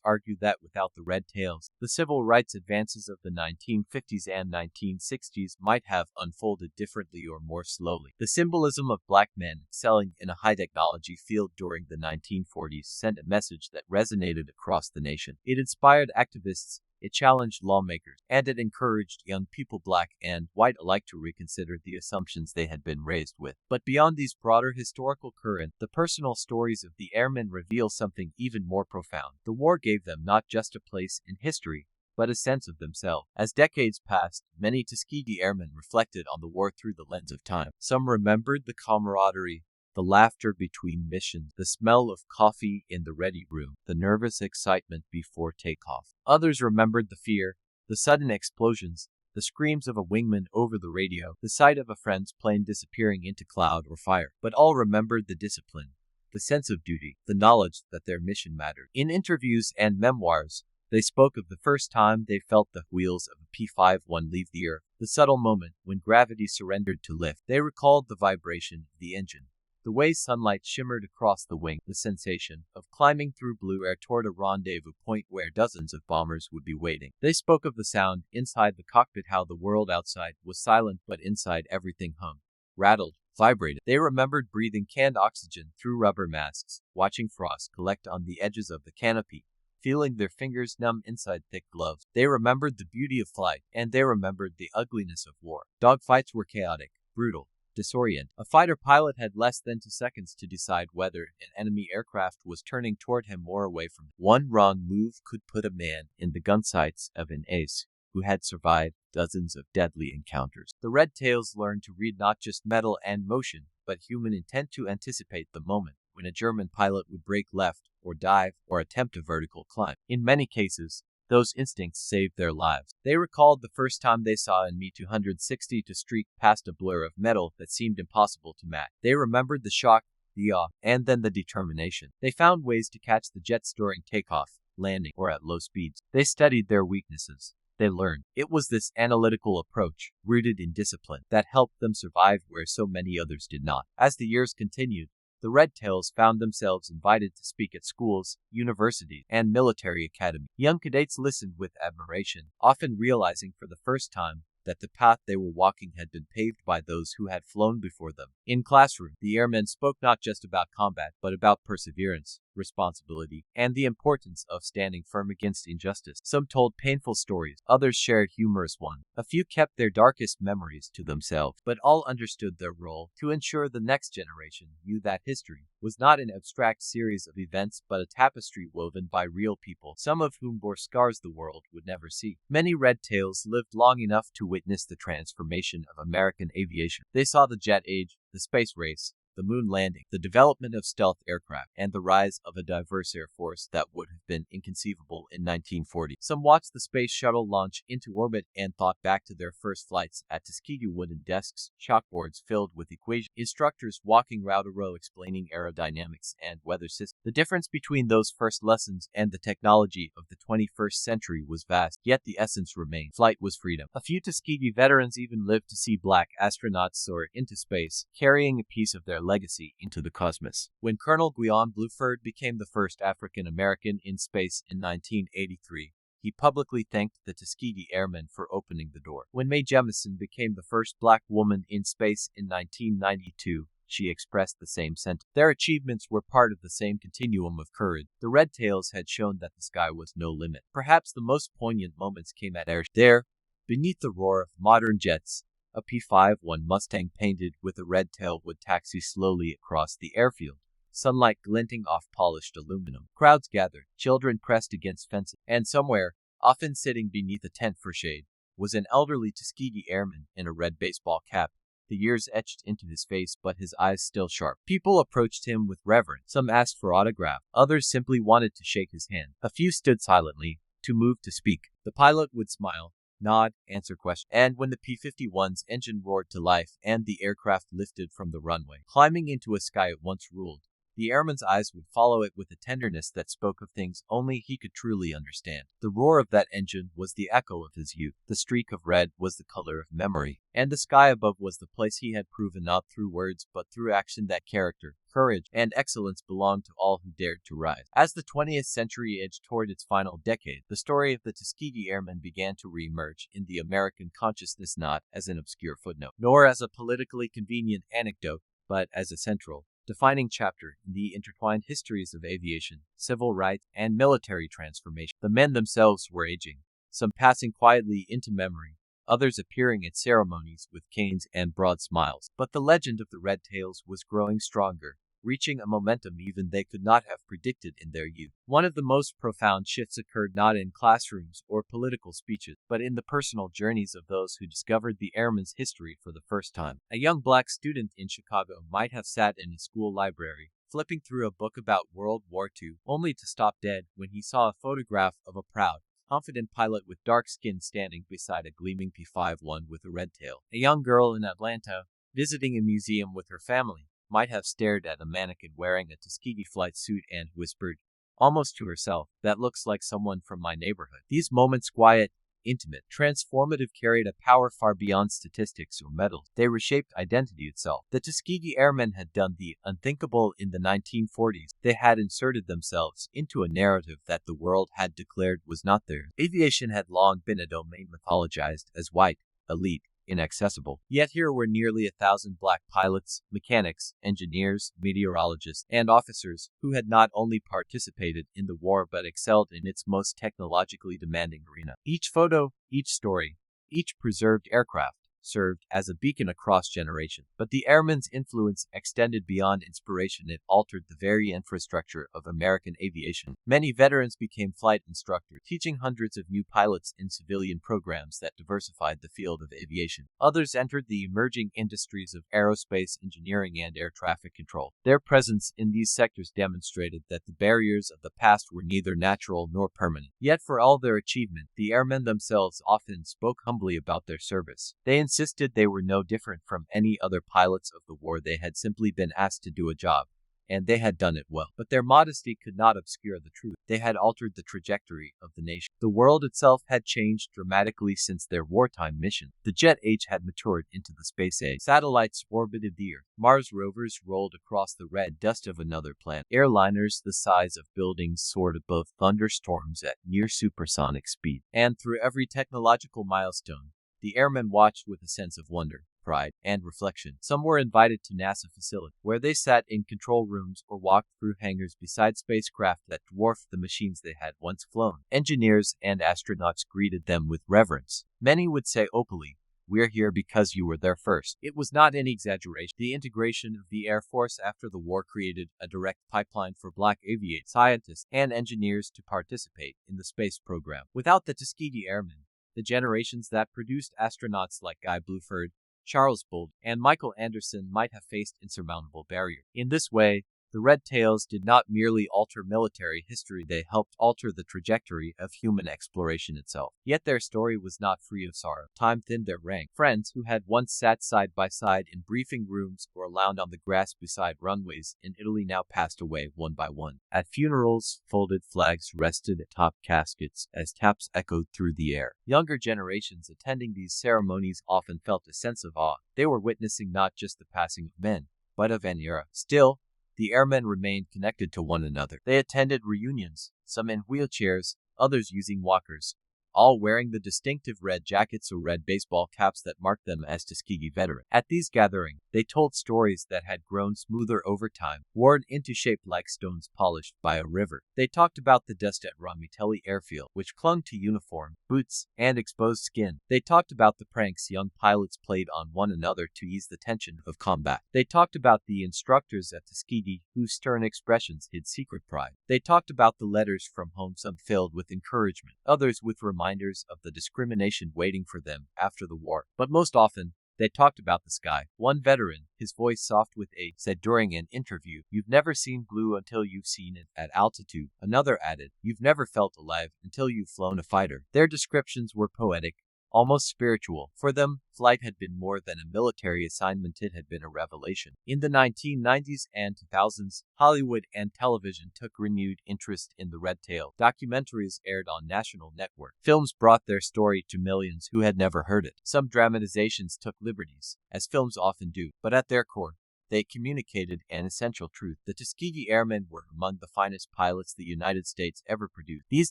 argue that without the Red Tails, the civil rights advances of the 1950s and 1960s might have unfolded differently or more slowly. The symbolism of black men excelling in a high-technology field during the 1940s sent a message that resonated across the nation. It inspired activists, it challenged lawmakers, and it encouraged young people, black and white alike, to reconsider the assumptions they had been raised with. But beyond these broader historical currents, the personal stories of the airmen reveal something even more profound. The war gave them not just a place in history, but a sense of themselves. As decades passed, many Tuskegee Airmen reflected on the war through the lens of time. Some remembered the camaraderie, the laughter between missions, the smell of coffee in the ready room, the nervous excitement before takeoff. Others remembered the fear, the sudden explosions, the screams of a wingman over the radio, the sight of a friend's plane disappearing into cloud or fire. But all remembered the discipline, the sense of duty, the knowledge that their mission mattered. In interviews and memoirs, they spoke of the first time they felt the wheels of a P-51 leave the earth, the subtle moment when gravity surrendered to lift. They recalled the vibration of the engine, the way sunlight shimmered across the wing, the sensation of climbing through blue air toward a rendezvous point where dozens of bombers would be waiting. They spoke of the sound inside the cockpit, how the world outside was silent but inside everything hummed, rattled, vibrated. They remembered breathing canned oxygen through rubber masks, watching frost collect on the edges of the canopy, feeling their fingers numb inside thick gloves. They remembered the beauty of flight, and they remembered the ugliness of war. Dogfights were chaotic, brutal, disorient. A fighter pilot had less than 2 seconds to decide whether an enemy aircraft was turning toward him or away from him. One wrong move could put a man in the gun sights of an ace who had survived dozens of deadly encounters. The Red Tails learned to read not just metal and motion, but human intent, to anticipate the moment when a German pilot would brake left, or dive, or attempt a vertical climb. In many cases, those instincts saved their lives. They recalled the first time they saw an Me-260 to streak past a blur of metal that seemed impossible to match. They remembered the shock, the awe, and then the determination. They found ways to catch the jets during takeoff, landing, or at low speeds. They studied their weaknesses. They learned. It was this analytical approach, rooted in discipline, that helped them survive where so many others did not. As the years continued, the Red Tails found themselves invited to speak at schools, universities, and military academies. Young cadets listened with admiration, often realizing for the first time that the path they were walking had been paved by those who had flown before them. In classroom, the airmen spoke not just about combat, but about perseverance, responsibility, and the importance of standing firm against injustice. Some told painful stories, others shared humorous ones. A few kept their darkest memories to themselves, but all understood their role to ensure the next generation knew that history was not an abstract series of events but a tapestry woven by real people, some of whom bore scars the world would never see. Many Red Tails lived long enough to witness the transformation of American aviation. They saw the jet age, the space race, the moon landing, the development of stealth aircraft, and the rise of a diverse air force that would have been inconceivable in 1940. Some watched the space shuttle launch into orbit and thought back to their first flights at Tuskegee, wooden desks, chalkboards filled with equations, instructors walking row to row explaining aerodynamics and weather systems. The difference between those first lessons and the technology of the 21st century was vast, yet the essence remained. Flight was freedom. A few Tuskegee veterans even lived to see black astronauts soar into space, carrying a piece of their legacy into the cosmos. When Colonel Guion Bluford became the first African American in space in 1983, he publicly thanked the Tuskegee Airmen for opening the door. When Mae Jemison became the first black woman in space in 1992, she expressed the same sentiment. Their achievements were part of the same continuum of courage. The Red Tails had shown that the sky was no limit. Perhaps the most poignant moments came at air. There, beneath the roar of modern jets, a P-51 Mustang painted with a red tail would taxi slowly across the airfield, sunlight glinting off polished aluminum. Crowds gathered, children pressed against fences, and somewhere, often sitting beneath a tent for shade, was an elderly Tuskegee Airman in a red baseball cap, the years etched into his face but his eyes still sharp. People approached him with reverence. Some asked for autograph, others simply wanted to shake his hand. A few stood silently, too moved to speak. The pilot would smile, nod, answer questions. And when the P-51's engine roared to life and the aircraft lifted from the runway, climbing into a sky it once ruled, the airman's eyes would follow it with a tenderness that spoke of things only he could truly understand. The roar of that engine was the echo of his youth. The streak of red was the color of memory. And the sky above was the place he had proven not through words but through action that character, courage, and excellence belonged to all who dared to rise. As the 20th century edged toward its final decade, the story of the Tuskegee Airmen began to re-emerge in the American consciousness not as an obscure footnote, nor as a politically convenient anecdote, but as a central, defining chapter in the intertwined histories of aviation, civil rights, and military transformation. The men themselves were aging, some passing quietly into memory, others appearing at ceremonies with canes and broad smiles. But the legend of the Red Tails was growing stronger, reaching a momentum even they could not have predicted in their youth. One of the most profound shifts occurred not in classrooms or political speeches, but in the personal journeys of those who discovered the airmen's history for the first time. A young black student in Chicago might have sat in a school library, flipping through a book about World War II, only to stop dead when he saw a photograph of a proud, confident pilot with dark skin standing beside a gleaming P-51 with a red tail. A young girl in Atlanta, visiting a museum with her family, might have stared at a mannequin wearing a Tuskegee flight suit and whispered, almost to herself, "That looks like someone from my neighborhood." These moments, quiet, intimate, transformative, carried a power far beyond statistics or medals. They reshaped identity itself. The Tuskegee Airmen had done the unthinkable in the 1940s. They had inserted themselves into a narrative that the world had declared was not theirs. Aviation had long been a domain mythologized as white, elite, inaccessible. Yet here were nearly 1,000 black pilots, mechanics, engineers, meteorologists, and officers who had not only participated in the war but excelled in its most technologically demanding arena. Each photo, each story, each preserved aircraft served as a beacon across generations. But the airmen's influence extended beyond inspiration. It altered the very infrastructure of American aviation. Many veterans became flight instructors, teaching hundreds of new pilots in civilian programs that diversified the field of aviation. Others entered the emerging industries of aerospace engineering and air traffic control. Their presence in these sectors demonstrated that the barriers of the past were neither natural nor permanent. Yet for all their achievement, the airmen themselves often spoke humbly about their service. They insisted they were no different from any other pilots of the war. They had simply been asked to do a job, and they had done it well. But their modesty could not obscure the truth. They had altered the trajectory of the nation. The world itself had changed dramatically since their wartime mission. The jet age had matured into the space age. Satellites orbited the Earth. Mars rovers rolled across the red dust of another planet. Airliners the size of buildings soared above thunderstorms at near supersonic speed. And through every technological milestone, the airmen watched with a sense of wonder, pride, and reflection. Some were invited to NASA facilities, where they sat in control rooms or walked through hangars beside spacecraft that dwarfed the machines they had once flown. Engineers and astronauts greeted them with reverence. Many would say openly, "We're here because you were there first." It was not any exaggeration. The integration of the Air Force after the war created a direct pipeline for black aviators, scientists, and engineers to participate in the space program. Without the Tuskegee Airmen, the generations that produced astronauts like Guy Bluford, Charles Bolt, and Michael Anderson might have faced insurmountable barriers. In this way, the Red Tails did not merely alter military history, they helped alter the trajectory of human exploration itself. Yet their story was not free of sorrow. Time thinned their rank. Friends who had once sat side by side in briefing rooms or lounged on the grass beside runways in Italy now passed away one by one. At funerals, folded flags rested atop caskets as taps echoed through the air. Younger generations attending these ceremonies often felt a sense of awe. They were witnessing not just the passing of men, but of an era. Still, the airmen remained connected to one another. They attended reunions, some in wheelchairs, others using walkers, all wearing the distinctive red jackets or red baseball caps that marked them as Tuskegee veterans. At these gatherings, they told stories that had grown smoother over time, worn into shape like stones polished by a river. They talked about the dust at Ramitelli Airfield, which clung to uniform, boots, and exposed skin. They talked about the pranks young pilots played on one another to ease the tension of combat. They talked about the instructors at Tuskegee whose stern expressions hid secret pride. They talked about the letters from home, some filled with encouragement, others with reminders of the discrimination waiting for them after the war. But most often, They talked about the sky. One veteran, his voice soft with age, said during an interview, "You've never seen blue until you've seen it at altitude." Another added, "You've never felt alive until you've flown a fighter." Their descriptions were poetic, almost spiritual. For them, flight had been more than a military assignment, it had been a revelation. In the 1990s and 2000s, Hollywood and television took renewed interest in the Red Tail. Documentaries aired on national networks. Films brought their story to millions who had never heard it. Some dramatizations took liberties, as films often do, but at their core, they communicated an essential truth. The Tuskegee Airmen were among the finest pilots the United States ever produced. These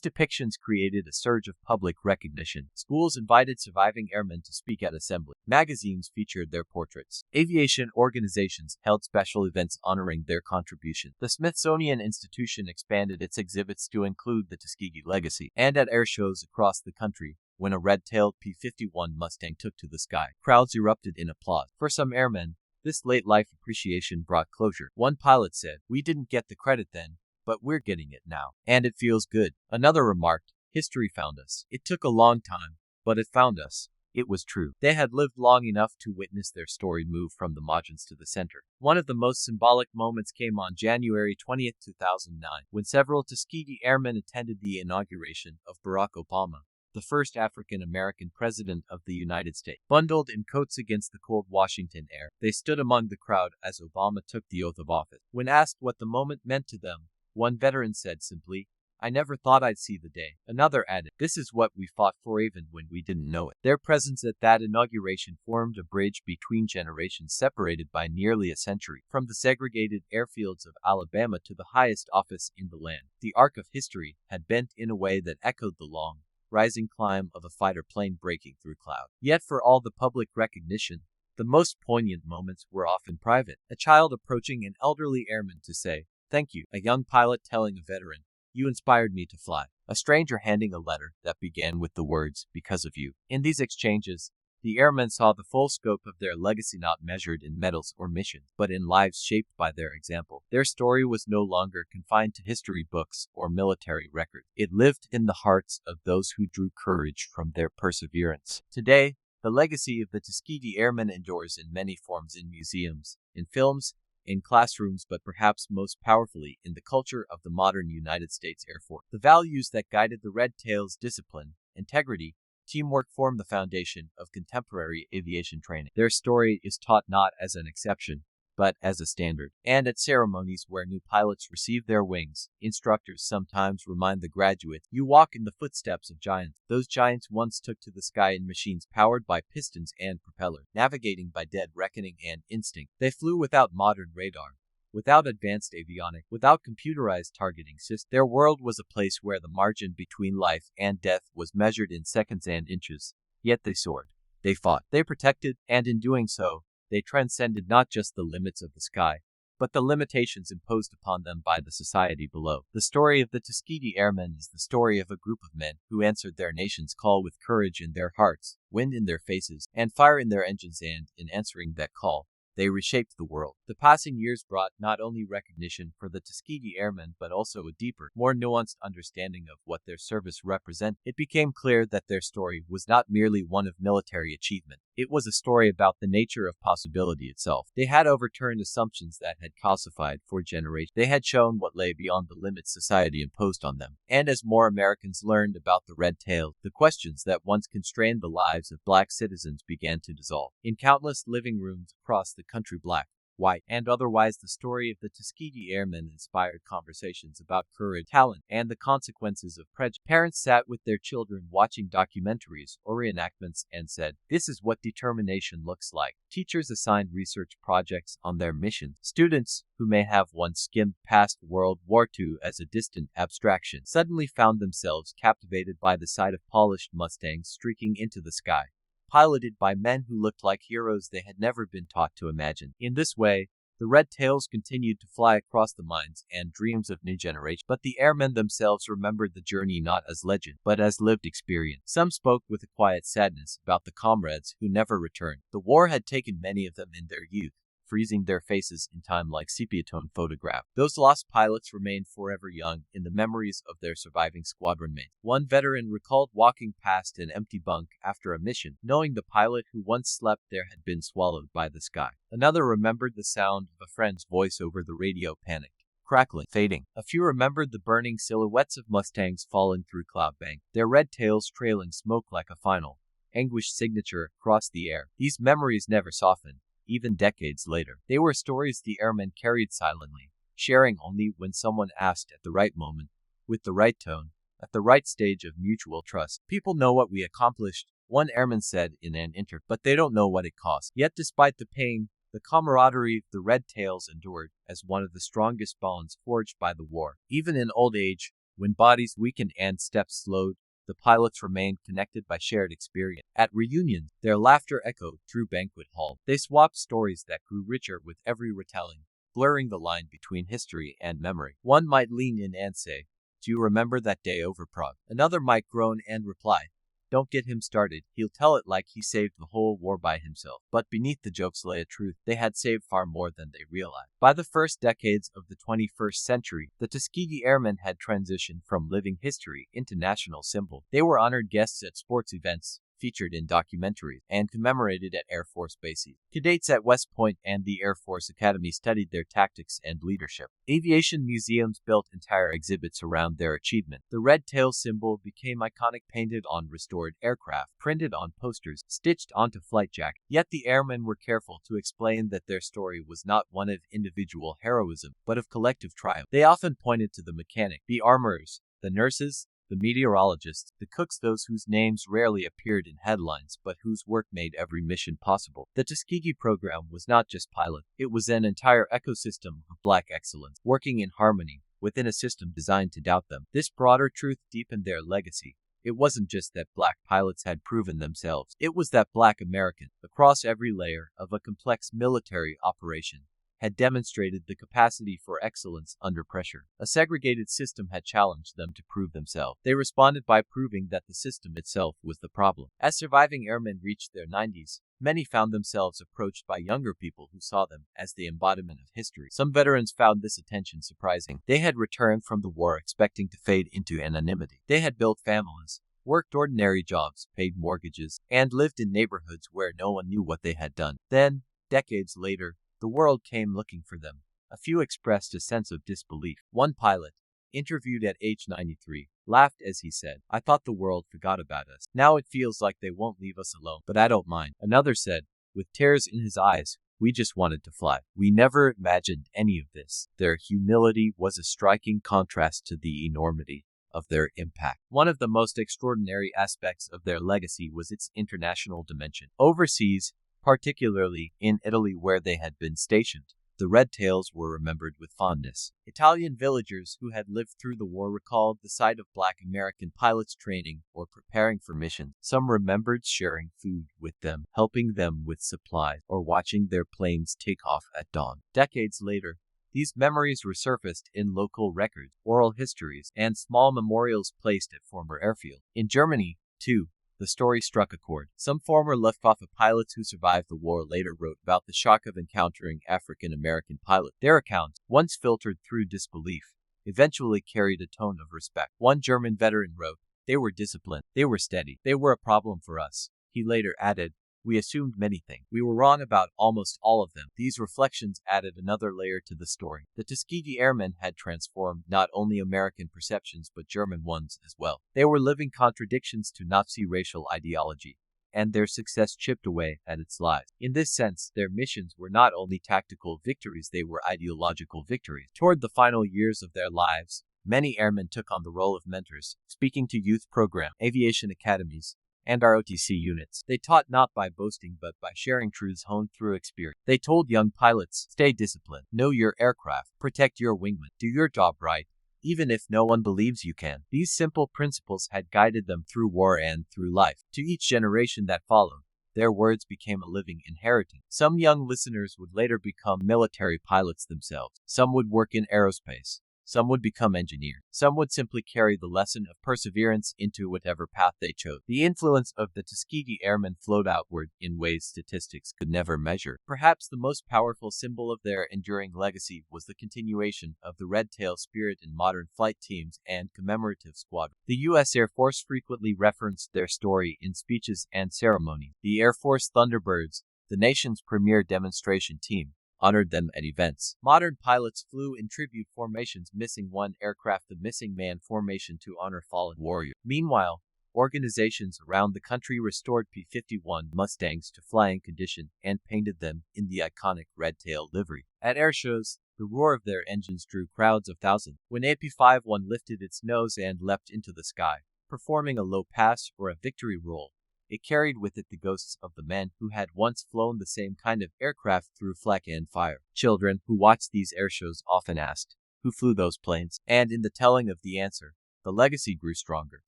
depictions created a surge of public recognition. Schools invited surviving airmen to speak at assembly. Magazines featured their portraits. Aviation organizations held special events honoring their contribution. The Smithsonian Institution expanded its exhibits to include the Tuskegee legacy. And at air shows across the country, when a red-tailed P-51 Mustang took to the sky, crowds erupted in applause. For some airmen, this late-life appreciation brought closure. One pilot said, "We didn't get the credit then, but we're getting it now. And it feels good." Another remarked, "History found us. It took a long time, but it found us." It was true. They had lived long enough to witness their story move from the margins to the center. One of the most symbolic moments came on January 20, 2009, when several Tuskegee Airmen attended the inauguration of Barack Obama, the first African-American president of the United States. Bundled in coats against the cold Washington air, they stood among the crowd as Obama took the oath of office. When asked what the moment meant to them, one veteran said simply, "I never thought I'd see the day." Another added, "This is what we fought for even when we didn't know it." Their presence at that inauguration formed a bridge between generations separated by nearly a century. From the segregated airfields of Alabama to the highest office in the land, the arc of history had bent in a way that echoed the long, rising climb of a fighter plane breaking through cloud. Yet for all the public recognition, the most poignant moments were often private. A child approaching an elderly airman to say, "Thank you." A young pilot telling a veteran, "You inspired me to fly." A stranger handing a letter that began with the words, "Because of you." In these exchanges, the airmen saw the full scope of their legacy, not measured in medals or missions, but in lives shaped by their example. Their story was no longer confined to history books or military records. It lived in the hearts of those who drew courage from their perseverance. Today, the legacy of the Tuskegee Airmen endures in many forms: in museums, in films, in classrooms, but perhaps most powerfully in the culture of the modern United States Air Force. The values that guided the Red Tails: discipline, integrity, teamwork, form the foundation of contemporary aviation training. Their story is taught not as an exception, but as a standard. And at ceremonies where new pilots receive their wings, instructors sometimes remind the graduates, "You walk in the footsteps of giants." Those giants once took to the sky in machines powered by pistons and propellers, navigating by dead reckoning and instinct. They flew without modern radar, without advanced avionics, without computerized targeting systems. Their world was a place where the margin between life and death was measured in seconds and inches. Yet they soared. They fought. They protected, and in doing so, they transcended not just the limits of the sky, but the limitations imposed upon them by the society below. The story of the Tuskegee Airmen is the story of a group of men who answered their nation's call with courage in their hearts, wind in their faces, and fire in their engines, and, in answering that call, they reshaped the world. The passing years brought not only recognition for the Tuskegee Airmen, but also a deeper, more nuanced understanding of what their service represented. It became clear that their story was not merely one of military achievement. It was a story about the nature of possibility itself. They had overturned assumptions that had calcified for generations. They had shown what lay beyond the limits society imposed on them. And as more Americans learned about the Red Tails, the questions that once constrained the lives of black citizens began to dissolve. In countless living rooms across the country, black, white, and otherwise, the story of the Tuskegee Airmen inspired conversations about courage, talent, and the consequences of prejudice. Parents sat with their children watching documentaries or reenactments and said, "This is what determination looks like." Teachers assigned research projects on their mission. Students, who may have once skimmed past World War II as a distant abstraction, suddenly found themselves captivated by the sight of polished Mustangs streaking into the sky, piloted by men who looked like heroes they had never been taught to imagine. In this way, the Red Tails continued to fly across the minds and dreams of new generations, but the airmen themselves remembered the journey not as legend, but as lived experience. Some spoke with a quiet sadness about the comrades who never returned. The war had taken many of them in their youth, freezing their faces in time like sepia-tone photograph. Those lost pilots remained forever young in the memories of their surviving squadron mates. One veteran recalled walking past an empty bunk after a mission, knowing the pilot who once slept there had been swallowed by the sky. Another remembered the sound of a friend's voice over the radio, panicked, crackling, fading. A few remembered the burning silhouettes of Mustangs falling through cloud bank, their red tails trailing smoke like a final, anguished signature across the air. These memories never softened, even decades later. They were stories the airmen carried silently, sharing only when someone asked at the right moment, with the right tone, at the right stage of mutual trust. People know what we accomplished, one airman said in an interview, but they don't know what it cost. Yet despite the pain, the camaraderie of the Red Tails endured as one of the strongest bonds forged by the war. Even in old age, when bodies weakened and steps slowed, the pilots remained connected by shared experience. At reunions, their laughter echoed through banquet halls. They swapped stories that grew richer with every retelling, blurring the line between history and memory. One might lean in and say, "Do you remember that day over Prague?" Another might groan and reply, "Don't get him started, he'll tell it like he saved the whole war by himself." But beneath the jokes lay a truth: they had saved far more than they realized. By the first decades of the 21st century, the Tuskegee Airmen had transitioned from living history into national symbol. They were honored guests at sports events, featured in documentaries, and commemorated at Air Force bases. Cadets at West Point and the Air Force Academy studied their tactics and leadership. Aviation museums built entire exhibits around their achievement. The red tail symbol became iconic, painted on restored aircraft, printed on posters, stitched onto flight jackets. Yet the airmen were careful to explain that their story was not one of individual heroism, but of collective triumph. They often pointed to the mechanic, the armorers, the nurses, the meteorologists, the cooks, those whose names rarely appeared in headlines but whose work made every mission possible. The Tuskegee program was not just pilot, it was an entire ecosystem of black excellence, working in harmony within a system designed to doubt them. This broader truth deepened their legacy. It wasn't just that black pilots had proven themselves, it was that black Americans, across every layer of a complex military operation, had demonstrated the capacity for excellence under pressure. A segregated system had challenged them to prove themselves. They responded by proving that the system itself was the problem. As surviving airmen reached their 90s, many found themselves approached by younger people who saw them as the embodiment of history. Some veterans found this attention surprising. They had returned from the war expecting to fade into anonymity. They had built families, worked ordinary jobs, paid mortgages, and lived in neighborhoods where no one knew what they had done. Then, decades later, the world came looking for them. A few expressed a sense of disbelief. One pilot, interviewed at age 93, laughed as he said, "I thought the world forgot about us. Now it feels like they won't leave us alone, but I don't mind." Another said, with tears in his eyes, "We just wanted to fly. We never imagined any of this." Their humility was a striking contrast to the enormity of their impact. One of the most extraordinary aspects of their legacy was its international dimension. Overseas, particularly in Italy where they had been stationed, the Red Tails were remembered with fondness. Italian villagers who had lived through the war recalled the sight of black American pilots training or preparing for missions. Some remembered sharing food with them, helping them with supplies, or watching their planes take off at dawn. Decades later, these memories resurfaced in local records, oral histories, and small memorials placed at former airfields. In Germany, too, the story struck a chord. Some former Luftwaffe pilots who survived the war later wrote about the shock of encountering African-American pilots. Their accounts, once filtered through disbelief, eventually carried a tone of respect. One German veteran wrote, "They were disciplined, they were steady, they were a problem for us." He later added, "We assumed many things. We were wrong about almost all of them." These reflections added another layer to the story. The Tuskegee Airmen had transformed not only American perceptions but German ones as well. They were living contradictions to Nazi racial ideology, and their success chipped away at its lies. In this sense, their missions were not only tactical victories, they were ideological victories. Toward the final years of their lives, many airmen took on the role of mentors, speaking to youth programs, aviation academies, and ROTC units. They taught not by boasting but by sharing truths honed through experience. They told young pilots, "Stay disciplined, know your aircraft, protect your wingman, do your job right, even if no one believes you can." These simple principles had guided them through war and through life. To each generation that followed, their words became a living inheritance. Some young listeners would later become military pilots themselves. Some would work in aerospace. Some would become engineers. Some would simply carry the lesson of perseverance into whatever path they chose. The influence of the Tuskegee Airmen flowed outward in ways statistics could never measure. Perhaps the most powerful symbol of their enduring legacy was the continuation of the red tail spirit in modern flight teams and commemorative squadrons. The U.S. Air Force frequently referenced their story in speeches and ceremonies. The Air Force Thunderbirds, the nation's premier demonstration team, honored them at events. Modern pilots flew in tribute formations, missing one aircraft, the Missing Man formation, to honor fallen warriors. Meanwhile, organizations around the country restored P-51 Mustangs to flying condition and painted them in the iconic red-tail livery. At air shows, the roar of their engines drew crowds of thousands. When AP-51 lifted its nose and leapt into the sky, performing a low pass or a victory roll, it carried with it the ghosts of the men who had once flown the same kind of aircraft through flak and fire. Children who watched these airshows often asked, "Who flew those planes?" And in the telling of the answer, the legacy grew stronger.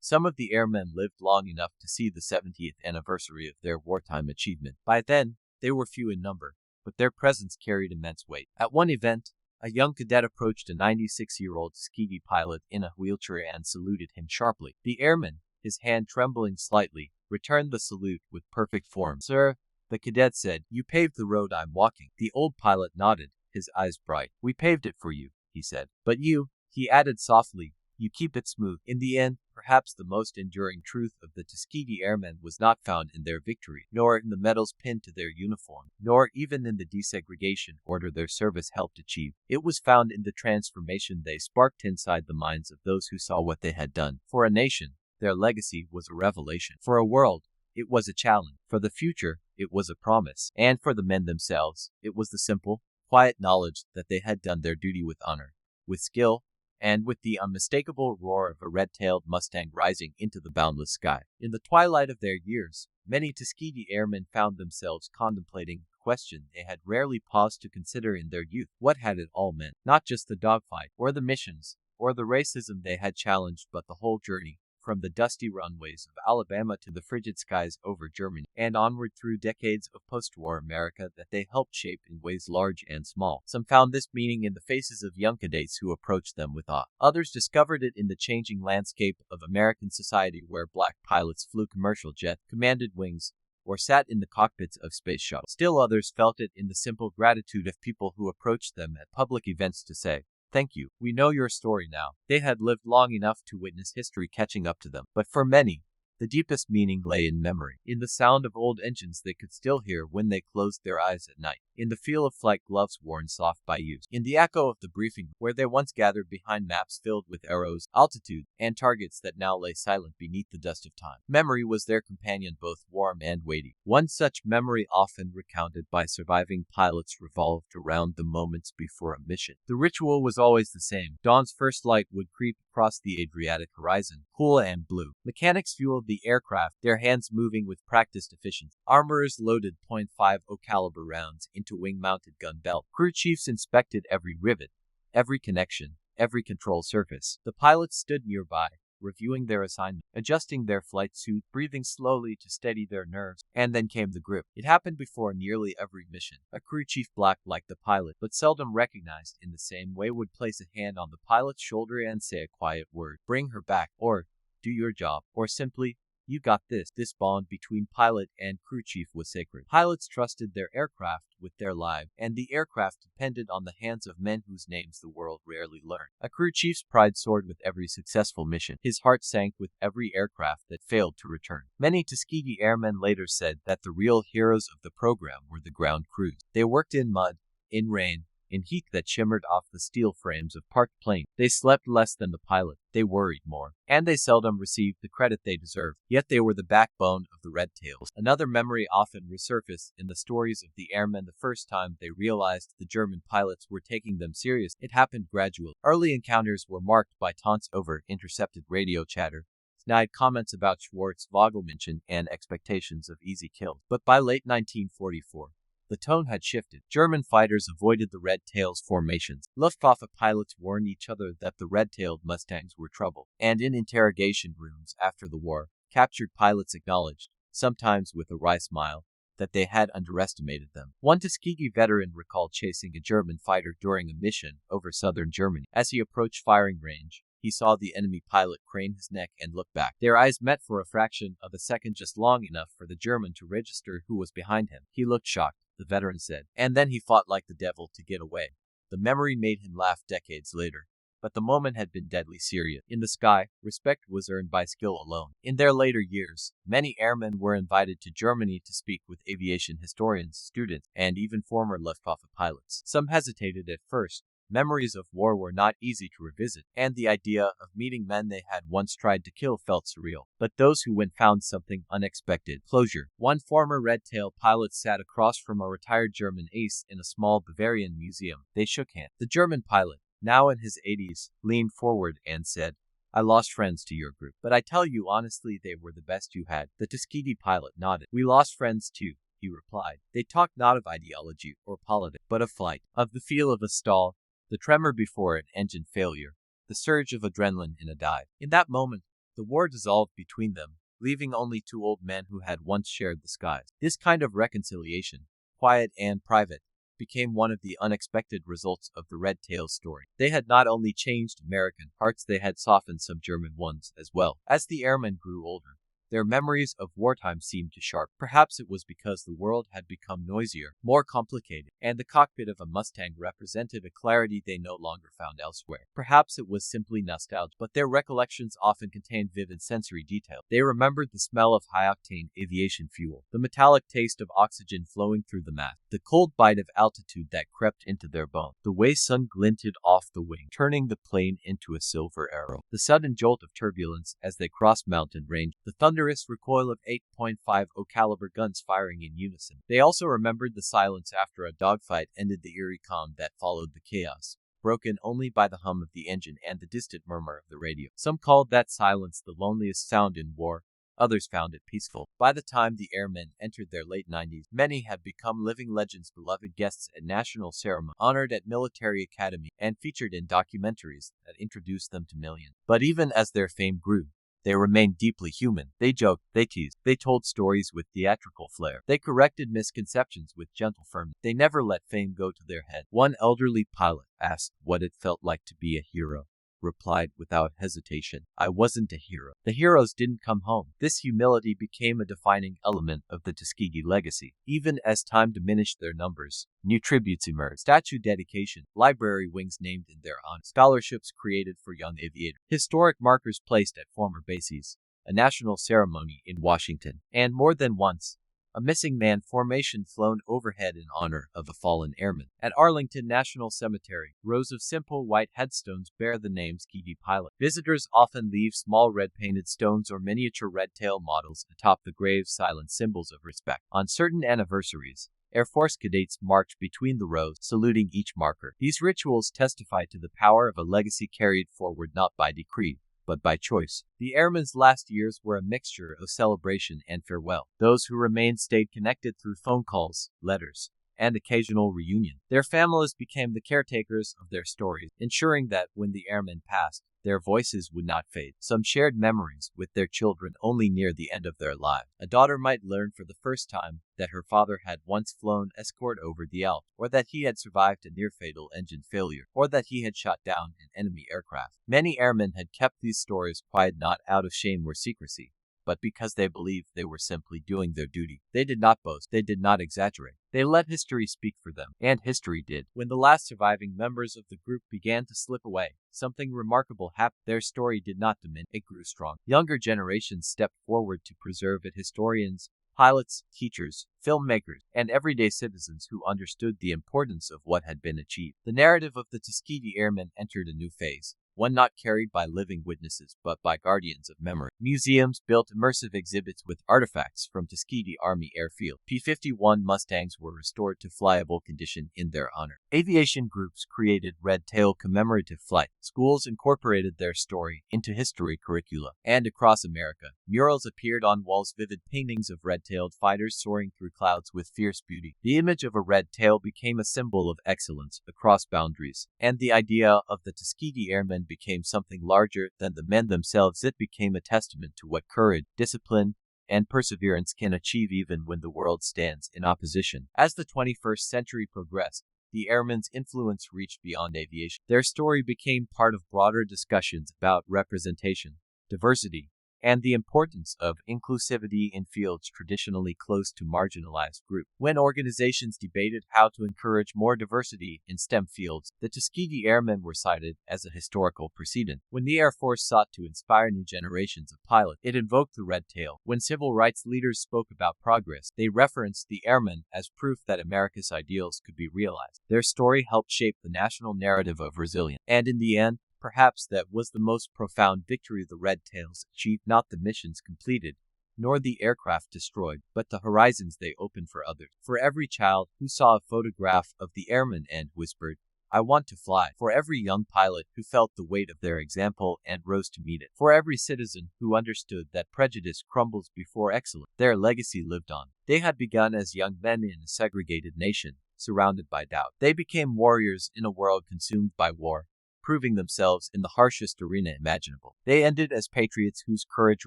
Some of the airmen lived long enough to see the 70th anniversary of their wartime achievement. By then, they were few in number, but their presence carried immense weight. At one event, a young cadet approached a 96-year-old Tuskegee pilot in a wheelchair and saluted him sharply. The airman, his hand trembling slightly, returned the salute with perfect form. "Sir," the cadet said, "you paved the road I'm walking." The old pilot nodded, his eyes bright. "We paved it for you," he said. "But you," he added softly, "you keep it smooth." In the end, perhaps the most enduring truth of the Tuskegee Airmen was not found in their victory, nor in the medals pinned to their uniform, nor even in the desegregation order their service helped achieve. It was found in the transformation they sparked inside the minds of those who saw what they had done. For a nation, their legacy was a revelation. For a world, it was a challenge. For the future, it was a promise. And for the men themselves, it was the simple, quiet knowledge that they had done their duty with honor, with skill, and with the unmistakable roar of a red-tailed Mustang rising into the boundless sky. In the twilight of their years, many Tuskegee Airmen found themselves contemplating a question they had rarely paused to consider in their youth. What had it all meant? Not just the dogfight, or the missions, or the racism they had challenged, but the whole journey. From the dusty runways of Alabama to the frigid skies over Germany, and onward through decades of post-war America that they helped shape in ways large and small. Some found this meaning in the faces of young cadets who approached them with awe. Others discovered it in the changing landscape of American society, where black pilots flew commercial jets, commanded wings, or sat in the cockpits of space shuttles. Still others felt it in the simple gratitude of people who approached them at public events to say, "Thank you. We know your story now." They had lived long enough to witness history catching up to them. But for many, the deepest meaning lay in memory, in the sound of old engines they could still hear when they closed their eyes at night, in the feel of flight gloves worn soft by use, in the echo of the briefing where they once gathered behind maps filled with arrows, altitude, and targets that now lay silent beneath the dust of time. Memory was their companion, both warm and weighty. One such memory, often recounted by surviving pilots, revolved around the moments before a mission. The ritual was always the same. Dawn's first light would creep across the Adriatic horizon, cool and blue. Mechanics fueled the aircraft, their hands moving with practiced efficiency. Armorers loaded .50 caliber rounds into wing-mounted gun belt. Crew chiefs inspected every rivet, every connection, every control surface. The pilots stood nearby, reviewing their assignment, adjusting their flight suit, breathing slowly to steady their nerves. And then came the grip. It happened before nearly every mission. A crew chief, black like the pilot, but seldom recognized in the same way, would place a hand on the pilot's shoulder and say a quiet word, "Bring her back," or "Do your job," or simply, "You got this." This bond between pilot and crew chief was sacred. Pilots trusted their aircraft with their lives, and the aircraft depended on the hands of men whose names the world rarely learned. A crew chief's pride soared with every successful mission. His heart sank with every aircraft that failed to return. Many Tuskegee Airmen later said that the real heroes of the program were the ground crews. They worked in mud, in rain, in heat that shimmered off the steel frames of parked planes. They slept less than the pilot. They worried more. And they seldom received the credit they deserved. Yet they were the backbone of the Red Tails. Another memory often resurfaced in the stories of the airmen the first time they realized the German pilots were taking them serious. It happened gradually. Early encounters were marked by taunts over intercepted radio chatter, snide comments about Schwarzwagelmenschen, and expectations of easy kills. But by late 1944, the tone had shifted. German fighters avoided the red-tails formations. Luftwaffe pilots warned each other that the red-tailed Mustangs were trouble. And in interrogation rooms after the war, captured pilots acknowledged, sometimes with a wry smile, that they had underestimated them. One Tuskegee veteran recalled chasing a German fighter during a mission over southern Germany. As he approached firing range, he saw the enemy pilot crane his neck and look back. Their eyes met for a fraction of a second, just long enough for the German to register who was behind him. He looked shocked, the veteran said, and then he fought like the devil to get away. The memory made him laugh decades later. But the moment had been deadly serious. In the sky, respect was earned by skill alone. In their later years, many airmen were invited to Germany to speak with aviation historians, students, and even former Luftwaffe pilots. Some hesitated at first. Memories of war were not easy to revisit, and the idea of meeting men they had once tried to kill felt surreal. But those who went found something unexpected: closure. One former Red Tail pilot sat across from a retired German ace in a small Bavarian museum. They shook hands. The German pilot, now in his 80s, leaned forward and said, "I lost friends to your group, but I tell you honestly they were the best you had." The Tuskegee pilot nodded. "We lost friends too," he replied. They talked not of ideology or politics, but of flight, of the feel of a stall, the tremor before an engine failure, the surge of adrenaline in a dive. In that moment, the war dissolved between them, leaving only two old men who had once shared the skies. This kind of reconciliation, quiet and private, became one of the unexpected results of the Red Tail story. They had not only changed American hearts, they had softened some German ones as well. As the airmen grew older, their memories of wartime seemed to sharpen. Perhaps it was because the world had become noisier, more complicated, and the cockpit of a Mustang represented a clarity they no longer found elsewhere. Perhaps it was simply nostalgia, but their recollections often contained vivid sensory detail. They remembered the smell of high-octane aviation fuel, the metallic taste of oxygen flowing through the mask, the cold bite of altitude that crept into their bones, the way sun glinted off the wing, turning the plane into a silver arrow, the sudden jolt of turbulence as they crossed mountain range, the thunderous recoil of 8.50 caliber guns firing in unison. They also remembered the silence after a dogfight ended, the eerie calm that followed the chaos, broken only by the hum of the engine and the distant murmur of the radio. Some called that silence the loneliest sound in war. Others found it peaceful. By the time the airmen entered their late 90s, many had become living legends, beloved guests at national ceremonies, honored at military academy, and featured in documentaries that introduced them to millions. But even as their fame grew, they remained deeply human. They joked, they teased, they told stories with theatrical flair. They corrected misconceptions with gentle firmness. They never let fame go to their head. One elderly pilot, asked what it felt like to be a hero, replied without hesitation, "I wasn't a hero. The heroes didn't come home." This humility became a defining element of the Tuskegee legacy. Even as time diminished their numbers, new tributes emerged: statue dedication, library wings named in their honor, scholarships created for young aviators, historic markers placed at former bases, a national ceremony in Washington, and more than once, a missing man formation flown overhead in honor of a fallen airman. At Arlington National Cemetery, rows of simple white headstones bear the name Tuskegee pilot. Visitors often leave small red painted stones or miniature red tail models atop the graves, silent symbols of respect. On certain anniversaries, Air Force cadets march between the rows, saluting each marker. These rituals testify to the power of a legacy carried forward not by decree, but by choice. The airmen's last years were a mixture of celebration and farewell. Those who remained stayed connected through phone calls, letters, and occasional reunion. Their families became the caretakers of their stories, ensuring that when the airmen passed, their voices would not fade. Some shared memories with their children only near the end of their lives. A daughter might learn for the first time that her father had once flown Escort over the Alps, or that he had survived a near-fatal engine failure, or that he had shot down an enemy aircraft. Many airmen had kept these stories quiet, not out of shame or secrecy, but because they believed they were simply doing their duty. They did not boast, they did not exaggerate. They let history speak for them, and history did. When the last surviving members of the group began to slip away, something remarkable happened. Their story did not diminish, it grew strong. Younger generations stepped forward to preserve it: historians, pilots, teachers, filmmakers, and everyday citizens who understood the importance of what had been achieved. The narrative of the Tuskegee Airmen entered a new phase, one not carried by living witnesses but by guardians of memory. Museums built immersive exhibits with artifacts from Tuskegee Army Airfield. P-51 Mustangs were restored to flyable condition in their honor. Aviation groups created Red Tail commemorative flight. Schools incorporated their story into history curricula. And across America, murals appeared on walls, vivid paintings of red-tailed fighters soaring through clouds with fierce beauty. The image of a red tail became a symbol of excellence across boundaries, and the idea of the Tuskegee Airmen became something larger than the men themselves. It became a testament to what courage, discipline, and perseverance can achieve even when the world stands in opposition. As the 21st century progressed, the airmen's influence reached beyond aviation. Their story became part of broader discussions about representation, diversity, and the importance of inclusivity in fields traditionally close to marginalized groups. When organizations debated how to encourage more diversity in STEM fields, the Tuskegee Airmen were cited as a historical precedent. When the Air Force sought to inspire new generations of pilots, it invoked the red tail. When civil rights leaders spoke about progress, they referenced the airmen as proof that America's ideals could be realized. Their story helped shape the national narrative of resilience. And in the end, perhaps that was the most profound victory the Red Tails achieved, not the missions completed, nor the aircraft destroyed, but the horizons they opened for others. For every child who saw a photograph of the airmen and whispered, "I want to fly," for every young pilot who felt the weight of their example and rose to meet it, for every citizen who understood that prejudice crumbles before excellence, their legacy lived on. They had begun as young men in a segregated nation, surrounded by doubt. They became warriors in a world consumed by war, proving themselves in the harshest arena imaginable. They ended as patriots whose courage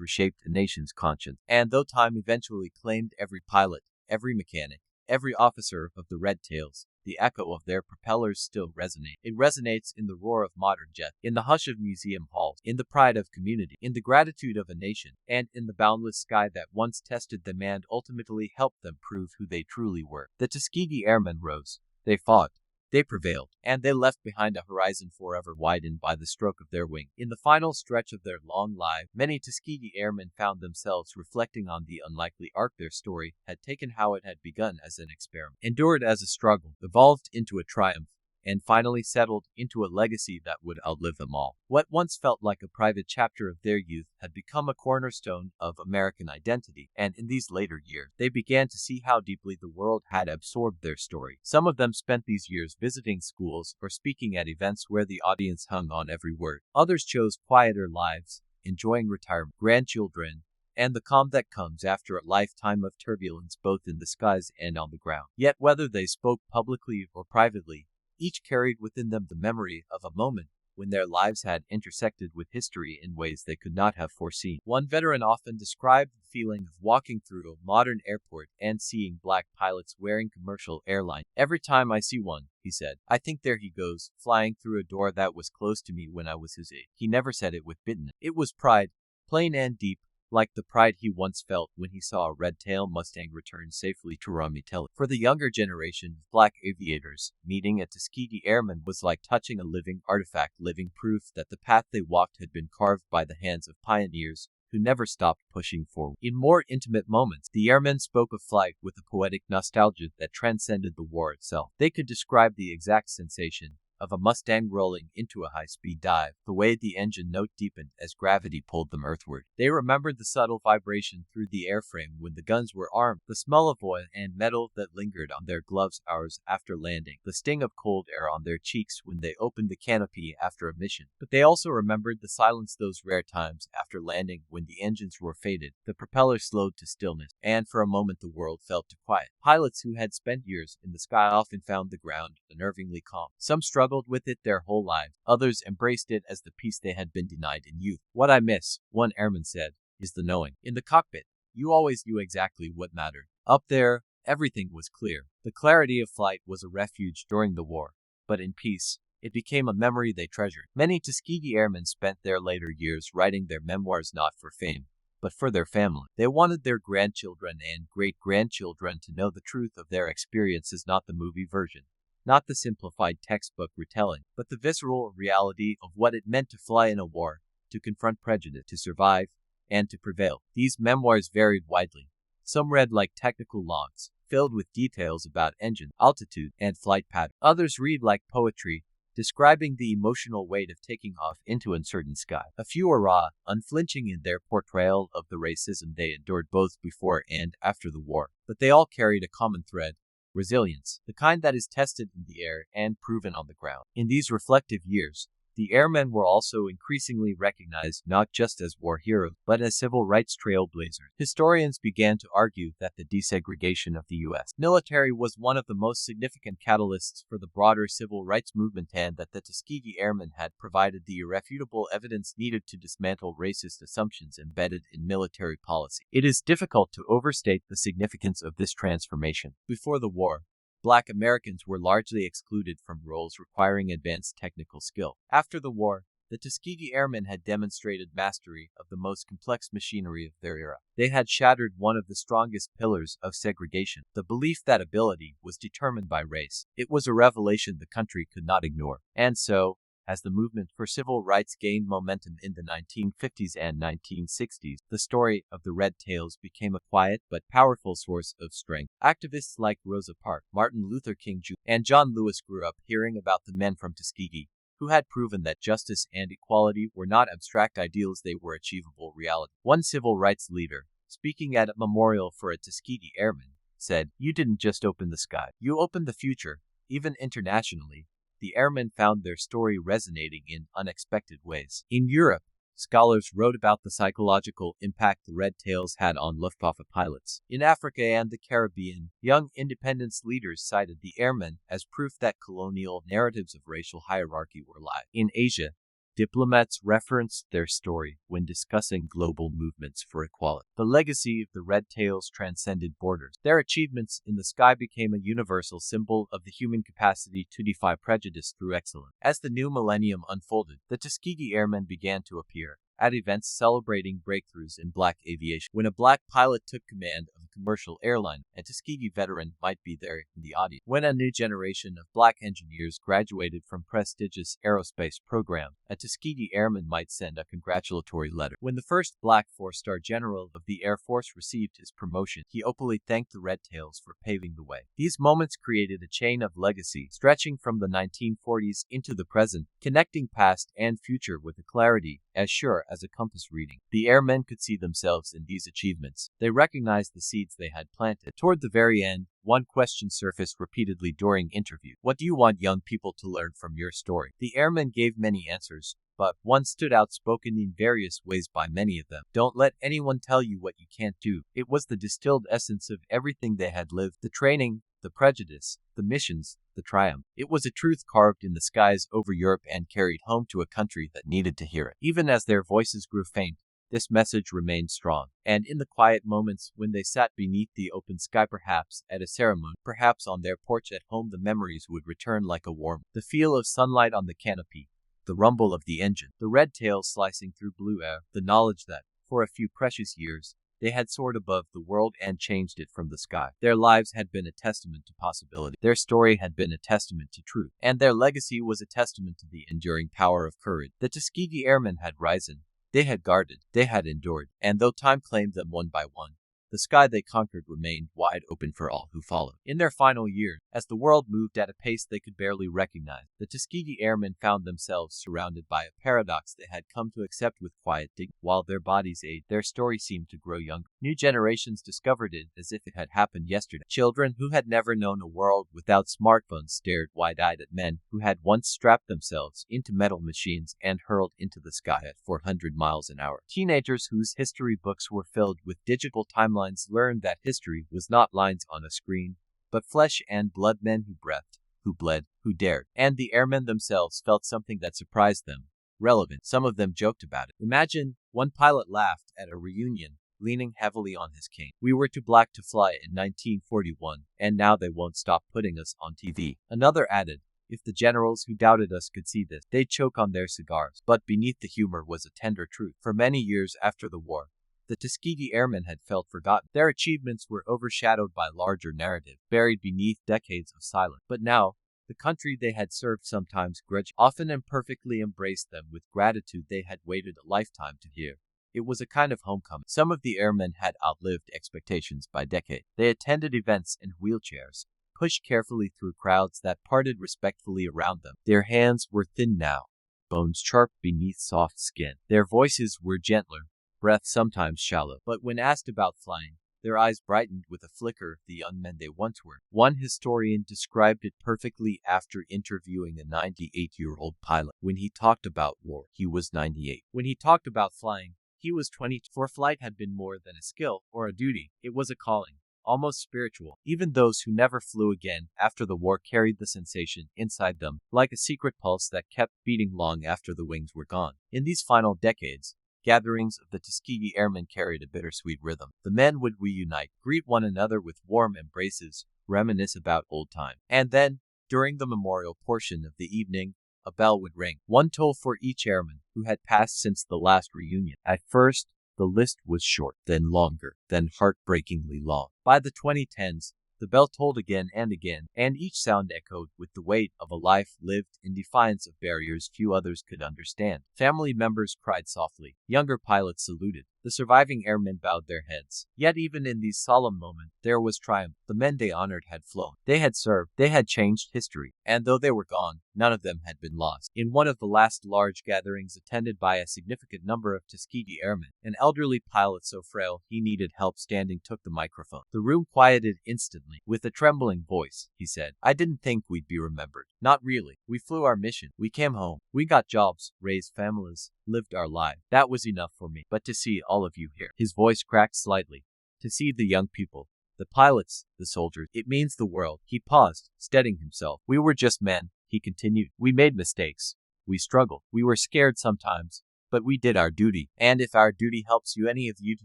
reshaped a nation's conscience. And though time eventually claimed every pilot, every mechanic, every officer of the Red Tails, the echo of their propellers still resonates. It resonates in the roar of modern jets, in the hush of museum halls, in the pride of community, in the gratitude of a nation, and in the boundless sky that once tested them and ultimately helped them prove who they truly were. The Tuskegee Airmen rose. They fought. They prevailed, and they left behind a horizon forever widened by the stroke of their wing. In the final stretch of their long life, many Tuskegee Airmen found themselves reflecting on the unlikely arc their story had taken, how it had begun as an experiment, endured as a struggle, evolved into a triumph, and finally settled into a legacy that would outlive them all. What once felt like a private chapter of their youth had become a cornerstone of American identity, and in these later years, they began to see how deeply the world had absorbed their story. Some of them spent these years visiting schools or speaking at events where the audience hung on every word. Others chose quieter lives, enjoying retirement, grandchildren, and the calm that comes after a lifetime of turbulence both in the skies and on the ground. Yet whether they spoke publicly or privately, each carried within them the memory of a moment when their lives had intersected with history in ways they could not have foreseen. One veteran often described the feeling of walking through a modern airport and seeing black pilots wearing commercial airline. "Every time I see one," he said, "I think there he goes, flying through a door that was closed to me when I was his age." He never said it with bitterness. It was pride, plain and deep, like the pride he once felt when he saw a red-tailed Mustang return safely to Rami-Tele. For the younger generation of black aviators, meeting a Tuskegee Airman was like touching a living artifact, living proof that the path they walked had been carved by the hands of pioneers who never stopped pushing forward. In more intimate moments, the airmen spoke of flight with a poetic nostalgia that transcended the war itself. They could describe the exact sensation of a Mustang rolling into a high-speed dive, the way the engine note deepened as gravity pulled them earthward. They remembered the subtle vibration through the airframe when the guns were armed, the smell of oil and metal that lingered on their gloves hours after landing, the sting of cold air on their cheeks when they opened the canopy after a mission. But they also remembered the silence, those rare times after landing when the engines were faded, the propellers slowed to stillness, and for a moment the world felt too quiet. Pilots who had spent years in the sky often found the ground unnervingly calm. Some struggled with it their whole lives. Others embraced it as the peace they had been denied in youth. "What I miss," one airman said, "is the knowing. In the cockpit, you always knew exactly what mattered. Up there, everything was clear." The clarity of flight was a refuge during the war, but in peace, it became a memory they treasured. Many Tuskegee Airmen spent their later years writing their memoirs not for fame, but for their family. They wanted their grandchildren and great-grandchildren to know the truth of their experiences, not the movie version, not the simplified textbook retelling, but the visceral reality of what it meant to fly in a war, to confront prejudice, to survive, and to prevail. These memoirs varied widely. Some read like technical logs, filled with details about engine, altitude, and flight pattern. Others read like poetry, describing the emotional weight of taking off into uncertain sky. A few were raw, unflinching in their portrayal of the racism they endured both before and after the war. But they all carried a common thread: resilience, the kind that is tested in the air and proven on the ground. In these reflective years, The airmen were also increasingly recognized not just as war heroes, but as civil rights trailblazers. Historians began to argue that the desegregation of the U.S. military was one of the most significant catalysts for the broader civil rights movement, and that the Tuskegee Airmen had provided the irrefutable evidence needed to dismantle racist assumptions embedded in military policy. It is difficult to overstate the significance of this transformation. Before the war, Black Americans were largely excluded from roles requiring advanced technical skill. After the war, the Tuskegee Airmen had demonstrated mastery of the most complex machinery of their era. They had shattered one of the strongest pillars of segregation, the belief that ability was determined by race. It was a revelation the country could not ignore. And so, as the movement for civil rights gained momentum in the 1950s and 1960s, the story of the Red Tails became a quiet but powerful source of strength. Activists like Rosa Parks, Martin Luther King Jr., and John Lewis grew up hearing about the men from Tuskegee, who had proven that justice and equality were not abstract ideals, they were achievable reality. One civil rights leader, speaking at a memorial for a Tuskegee Airman, said, "You didn't just open the sky, you opened the future." Even internationally, the airmen found their story resonating in unexpected ways. In Europe, scholars wrote about the psychological impact the Red Tails had on Luftwaffe pilots. In Africa and the Caribbean, young independence leaders cited the airmen as proof that colonial narratives of racial hierarchy were lies. In Asia, diplomats referenced their story when discussing global movements for equality. The legacy of the Red Tails transcended borders. Their achievements in the sky became a universal symbol of the human capacity to defy prejudice through excellence. As the new millennium unfolded, the Tuskegee Airmen began to appear at events celebrating breakthroughs in black aviation. When a black pilot took command of a commercial airline, a Tuskegee veteran might be there in the audience. When a new generation of black engineers graduated from prestigious aerospace programs, a Tuskegee Airman might send a congratulatory letter. When the first black four-star general of the Air Force received his promotion, he openly thanked the Red Tails for paving the way. These moments created a chain of legacy stretching from the 1940s into the present, connecting past and future with a clarity as sure as a compass reading. The airmen could see themselves in these achievements. They recognized the seeds they had planted. Toward the very end, one question surfaced repeatedly during interviews. What do you want young people to learn from your story? The airmen gave many answers, but one stood out, spoken in various ways by many of them. Don't let anyone tell you what you can't do. It was the distilled essence of everything they had lived. The training, the prejudice, the missions, the triumph. It was a truth carved in the skies over Europe and carried home to a country that needed to hear it. Even as their voices grew faint, this message remained strong. And in the quiet moments when they sat beneath the open sky, perhaps at a ceremony, perhaps on their porch at home, the memories would return like a warmth. The feel of sunlight on the canopy, the rumble of the engine, the red tail slicing through blue air, the knowledge that, for a few precious years, they had soared above the world and changed it from the sky. Their lives had been a testament to possibility. Their story had been a testament to truth. And their legacy was a testament to the enduring power of courage. The Tuskegee Airmen had risen. They had guarded. They had endured. And though time claimed them one by one, the sky they conquered remained wide open for all who followed. In their final years, as the world moved at a pace they could barely recognize, the Tuskegee Airmen found themselves surrounded by a paradox they had come to accept with quiet dignity. While their bodies aged, their story seemed to grow younger. New generations discovered it as if it had happened yesterday. Children who had never known a world without smartphones stared wide-eyed at men who had once strapped themselves into metal machines and hurled into the sky at 400 miles an hour. Teenagers whose history books were filled with digital timelines learned that history was not lines on a screen, but flesh and blood, men who breathed, who bled, who dared. And the airmen themselves felt something that surprised them. Relevant. Some of them joked about it. Imagine, one pilot laughed at a reunion, leaning heavily on his cane. "We were too black to fly in 1941, and now they won't stop putting us on TV." Another added, "If the generals who doubted us could see this, they'd choke on their cigars." But beneath the humor was a tender truth. For many years after the war, the Tuskegee Airmen had felt forgotten. Their achievements were overshadowed by larger narrative, buried beneath decades of silence. But now, the country they had served, sometimes grudgingly, often imperfectly, embraced them with gratitude they had waited a lifetime to hear. It was a kind of homecoming. Some of the airmen had outlived expectations by decades. They attended events in wheelchairs, pushed carefully through crowds that parted respectfully around them. Their hands were thin now, bones sharp beneath soft skin. Their voices were gentler, breath sometimes shallow. But when asked about flying, Their eyes brightened with a flicker of the young men they once were. One historian described it perfectly after interviewing a 98-year-old pilot. When he talked about war, he was 98. When he talked about flying, he was 20. For flight had been more than a skill or a duty. It was a calling, almost spiritual. Even those who never flew again after the war carried the sensation inside them, like a secret pulse that kept beating long after the wings were gone. In these final decades, gatherings of the Tuskegee Airmen carried a bittersweet rhythm. The men would reunite, greet one another with warm embraces, reminisce about old times. And then, during the memorial portion of the evening, a bell would ring, one toll for each airman who had passed since the last reunion. At first, the list was short, then longer, then heartbreakingly long. By the 2010s, the bell tolled again, and each sound echoed with the weight of a life lived in defiance of barriers few others could understand. Family members cried softly. Younger pilots saluted. The surviving airmen bowed their heads. Yet even in these solemn moments, there was triumph. The men they honored had flown. They had served. They had changed history. And though they were gone, none of them had been lost. In one of the last large gatherings attended by a significant number of Tuskegee Airmen, an elderly pilot so frail he needed help standing took the microphone. The room quieted instantly. With a trembling voice, he said, "I didn't think we'd be remembered. Not really. We flew our mission. We came home. We got jobs, raised families, lived our lives. That was enough for me. But to see all of you here," his voice cracked slightly, "to see the young people, the pilots, the soldiers, it means the world." He paused, steadying himself. "We were just men," he continued. "We made mistakes. We struggled. We were scared sometimes, but we did our duty. And if our duty helps any of you to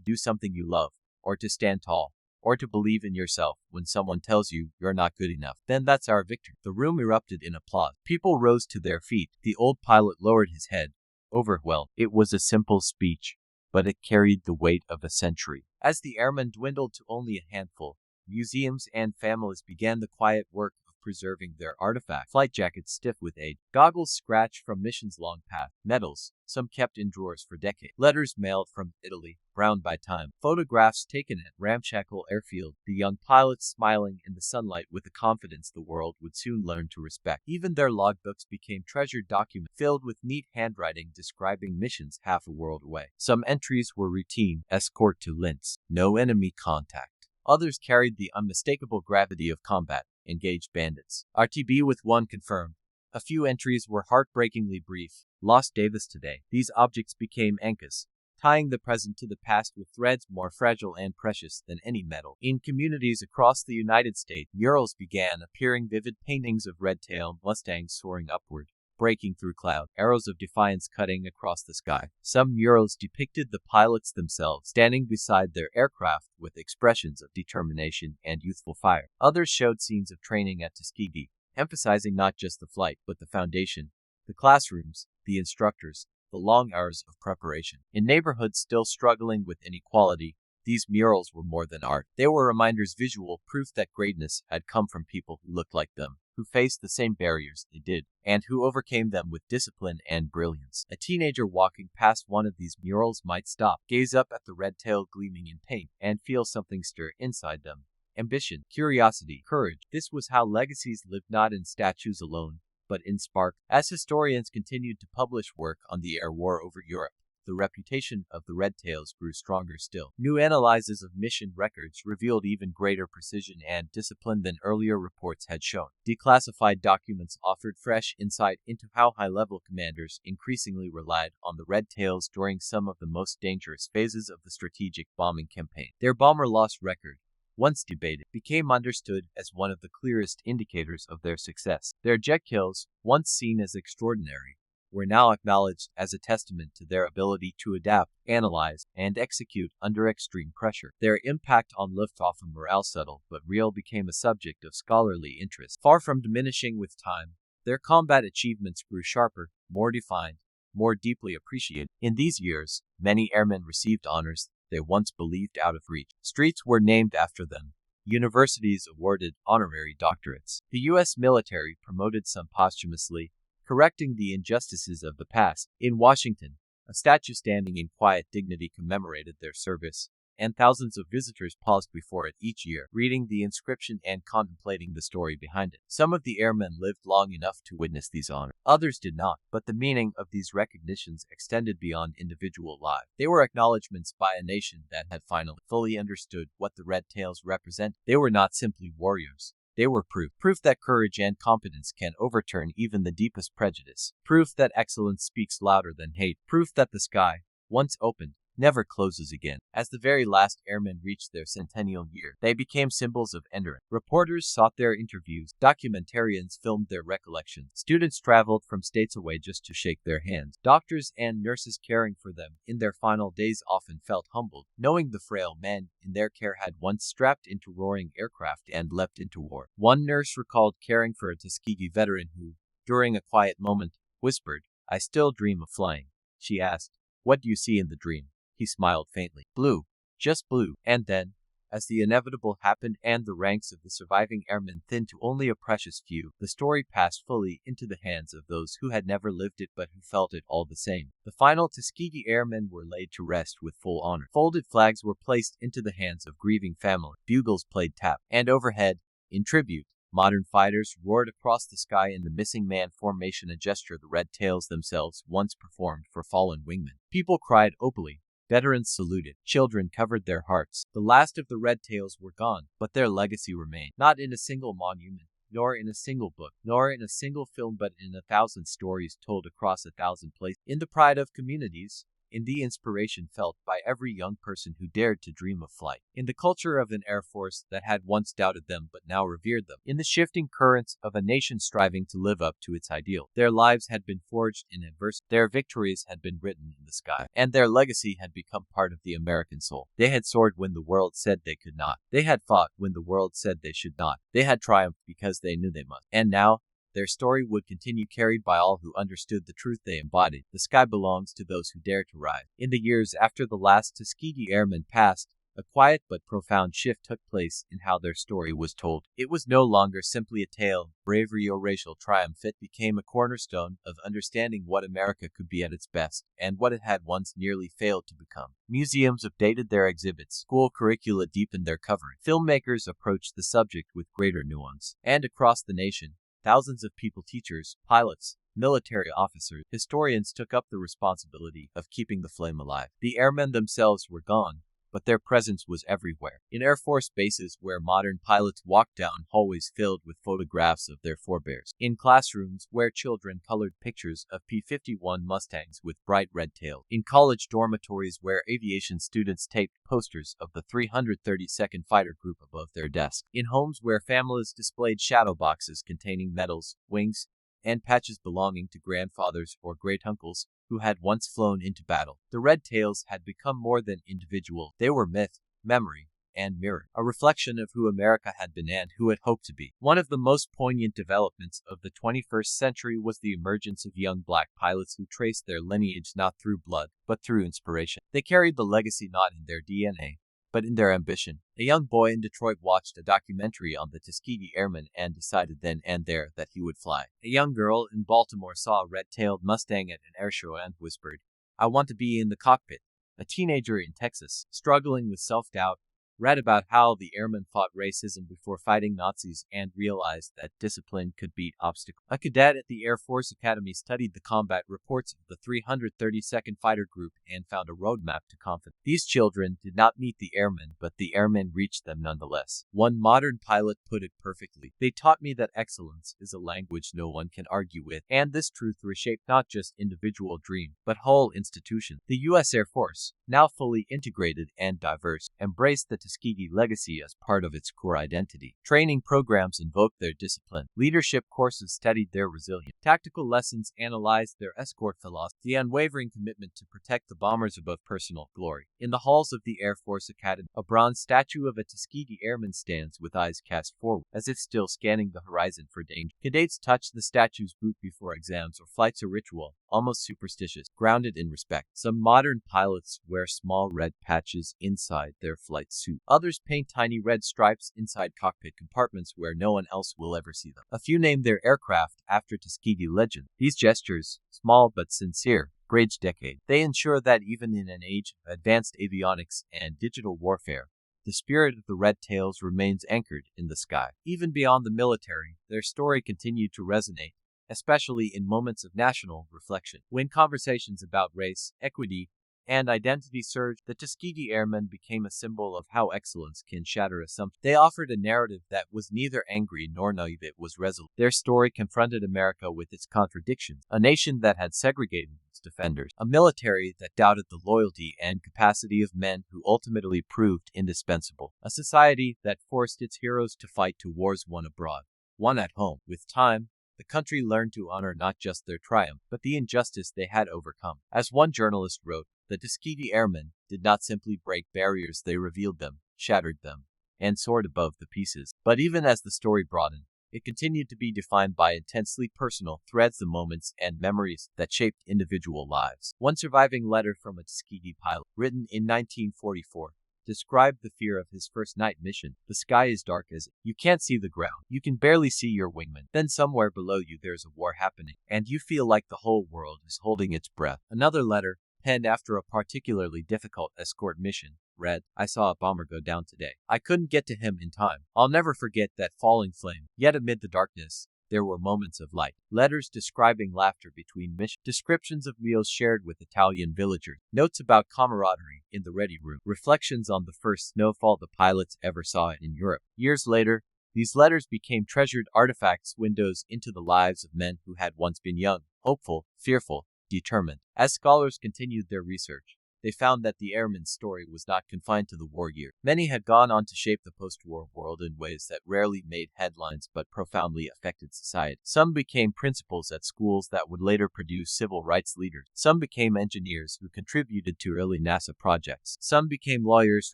do something you love, or to stand tall, or to believe in yourself when someone tells you you're not good enough, then that's our victory." The room erupted in applause. People rose to their feet. The old pilot lowered his head, overwhelmed. It was a simple speech, but it carried the weight of a century. As the airmen dwindled to only a handful, museums and families began the quiet work of preserving their artifacts. Flight jackets stiff with age, goggles scratched from missions long past, medals, some kept in drawers for decades, letters mailed from Italy, browned by time, photographs taken at ramshackle airfield, the young pilots smiling in the sunlight with a confidence the world would soon learn to respect. Even their logbooks became treasured documents filled with neat handwriting describing missions half a world away. Some entries were routine, escort to Linz, no enemy contact. Others carried the unmistakable gravity of combat, engaged bandits. RTB with one confirmed. A few entries were heartbreakingly brief. Lost Davis today. These objects became anchors, tying the present to the past with threads more fragile and precious than any metal. In communities across the United States, murals began appearing, vivid paintings of red-tailed Mustangs soaring upward, breaking through cloud, arrows of defiance cutting across the sky. Some murals depicted the pilots themselves standing beside their aircraft with expressions of determination and youthful fire. Others showed scenes of training at Tuskegee, emphasizing not just the flight, but the foundation, the classrooms, the instructors, the long hours of preparation. In neighborhoods still struggling with inequality, these murals were more than art. They were reminders, visual proof that greatness had come from people who looked like them, who faced the same barriers they did, and who overcame them with discipline and brilliance. A teenager walking past one of these murals might stop, gaze up at the red tail gleaming in paint, and feel something stir inside them. Ambition, curiosity, courage. This was how legacies lived, not in statues alone, but in spark. As historians continued to publish work on the air war over Europe, the reputation of the Red Tails grew stronger still. New analyses of mission records revealed even greater precision and discipline than earlier reports had shown. Declassified documents offered fresh insight into how high-level commanders increasingly relied on the Red Tails during some of the most dangerous phases of the strategic bombing campaign. Their bomber loss record, once debated, became understood as one of the clearest indicators of their success. Their jet kills, once seen as extraordinary, were now acknowledged as a testament to their ability to adapt, analyze, and execute under extreme pressure. Their impact on liftoff and morale, subtle but real, became a subject of scholarly interest. Far from diminishing with time, their combat achievements grew sharper, more defined, more deeply appreciated. In these years, many airmen received honors they once believed out of reach. Streets were named after them. Universities awarded honorary doctorates. The U.S. military promoted some posthumously, correcting the injustices of the past. In Washington, a statue standing in quiet dignity commemorated their service, and thousands of visitors paused before it each year, reading the inscription and contemplating the story behind it. Some of the airmen lived long enough to witness these honors. Others did not, but the meaning of these recognitions extended beyond individual lives. They were acknowledgments by a nation that had finally fully understood what the Red Tails represented. They were not simply warriors. They were proof that courage and competence can overturn even the deepest prejudice, proof that excellence speaks louder than hate, proof that the sky, once opened, never closes again. As the very last airmen reached their centennial year, they became symbols of endurance. Reporters sought their interviews, documentarians filmed their recollections, students traveled from states away just to shake their hands. Doctors and nurses caring for them in their final days often felt humbled, knowing the frail men in their care had once strapped into roaring aircraft and leapt into war. One nurse recalled caring for a Tuskegee veteran who, during a quiet moment, whispered, "I still dream of flying." She asked, "What do you see in the dream?" He smiled faintly. "Blue. Just blue." And then, as the inevitable happened and the ranks of the surviving airmen thinned to only a precious few, the story passed fully into the hands of those who had never lived it but who felt it all the same. The final Tuskegee Airmen were laid to rest with full honor. Folded flags were placed into the hands of grieving families. Bugles played tap. And overhead, in tribute, modern fighters roared across the sky in the missing man formation, a gesture the Red Tails themselves once performed for fallen wingmen. People cried openly. Veterans saluted. Children covered their hearts. The last of the Red Tails were gone, but their legacy remained. Not in a single monument, nor in a single book, nor in a single film, but in 1,000 stories told across 1,000 places. In the pride of communities, in the inspiration felt by every young person who dared to dream of flight, in the culture of an Air Force that had once doubted them but now revered them, in the shifting currents of a nation striving to live up to its ideal. Their lives had been forged in adversity, their victories had been written in the sky, and their legacy had become part of the American soul. They had soared when the world said they could not. They had fought when the world said they should not. They had triumphed because they knew they must. And now, their story would continue, carried by all who understood the truth they embodied. The sky belongs to those who dare to rise. In the years after the last Tuskegee Airmen passed, a quiet but profound shift took place in how their story was told. It was no longer simply a tale of bravery or racial triumph. It became a cornerstone of understanding what America could be at its best, and what it had once nearly failed to become. Museums updated their exhibits, school curricula deepened their coverage, filmmakers approached the subject with greater nuance, and across the nation, thousands of people, teachers, pilots, military officers, historians took up the responsibility of keeping the flame alive. The airmen themselves were gone, but their presence was everywhere. In Air Force bases where modern pilots walked down hallways filled with photographs of their forebears. In classrooms where children colored pictures of P-51 Mustangs with bright red tails. In college dormitories where aviation students taped posters of the 332nd Fighter Group above their desks. In homes where families displayed shadow boxes containing medals, wings, and patches belonging to grandfathers or great-uncles who had once flown into battle. The Red Tails had become more than individual. They were myth, memory, and mirror, a reflection of who America had been and who it hoped to be. One of the most poignant developments of the 21st century was the emergence of young black pilots who traced their lineage not through blood, but through inspiration. They carried the legacy not in their DNA, but in their ambition. A young boy in Detroit watched a documentary on the Tuskegee Airmen and decided then and there that he would fly. A young girl in Baltimore saw a red-tailed Mustang at an airshow and whispered, "I want to be in the cockpit." A teenager in Texas, struggling with self-doubt, read about how the airmen fought racism before fighting Nazis and realized that discipline could beat obstacles. A cadet at the Air Force Academy studied the combat reports of the 332nd Fighter Group and found a roadmap to confidence. These children did not meet the airmen, but the airmen reached them nonetheless. One modern pilot put it perfectly. "They taught me that excellence is a language no one can argue with," and this truth reshaped not just individual dreams, but whole institutions. The U.S. Air Force, now fully integrated and diverse, embraced the Tuskegee legacy as part of its core identity. Training programs invoked their discipline. Leadership courses studied their resilience. Tactical lessons analyzed their escort philosophy, the unwavering commitment to protect the bombers above personal glory. In the halls of the Air Force Academy, a bronze statue of a Tuskegee Airman stands with eyes cast forward, as if still scanning the horizon for danger. Cadets touch the statue's boot before exams or flights, a ritual, almost superstitious, grounded in respect. Some modern pilots wear small red patches inside their flight suit. Others paint tiny red stripes inside cockpit compartments where no one else will ever see them. A few name their aircraft after Tuskegee legend. These gestures, small but sincere, Grades decade. They ensure that even in an age of advanced avionics and digital warfare, the spirit of the Red Tails remains anchored in the sky. Even beyond the military, their story continued to resonate, especially in moments of national reflection. When conversations about race, equity, and identity surged, the Tuskegee Airmen became a symbol of how excellence can shatter assumptions. They offered a narrative that was neither angry nor naive, it was resolute. Their story confronted America with its contradictions, a nation that had segregated its defenders, a military that doubted the loyalty and capacity of men who ultimately proved indispensable, a society that forced its heroes to fight to wars won abroad, one at home. With time, the country learned to honor not just their triumph, but the injustice they had overcome. As one journalist wrote, the Tuskegee Airmen did not simply break barriers, they revealed them, shattered them, and soared above the pieces. But even as the story broadened, it continued to be defined by intensely personal threads, the moments and memories that shaped individual lives. One surviving letter from a Tuskegee pilot, written in 1944, described the fear of his first night mission. The sky is dark as you can't see the ground. You can barely see your wingman. Then somewhere below you there's a war happening, and you feel like the whole world is holding its breath. Another letter, penned after a particularly difficult escort mission, read, I saw a bomber go down today. I couldn't get to him in time. I'll never forget that falling flame. Yet amid the darkness, there were moments of light. Letters describing laughter between missions, descriptions of meals shared with Italian villagers, notes about camaraderie in the ready room, reflections on the first snowfall the pilots ever saw in Europe. Years later, these letters became treasured artifacts, windows into the lives of men who had once been young, hopeful, fearful, determined. As scholars continued their research, they found that the airmen's story was not confined to the war year. Many had gone on to shape the post-war world in ways that rarely made headlines but profoundly affected society. Some became principals at schools that would later produce civil rights leaders. Some became engineers who contributed to early NASA projects. Some became lawyers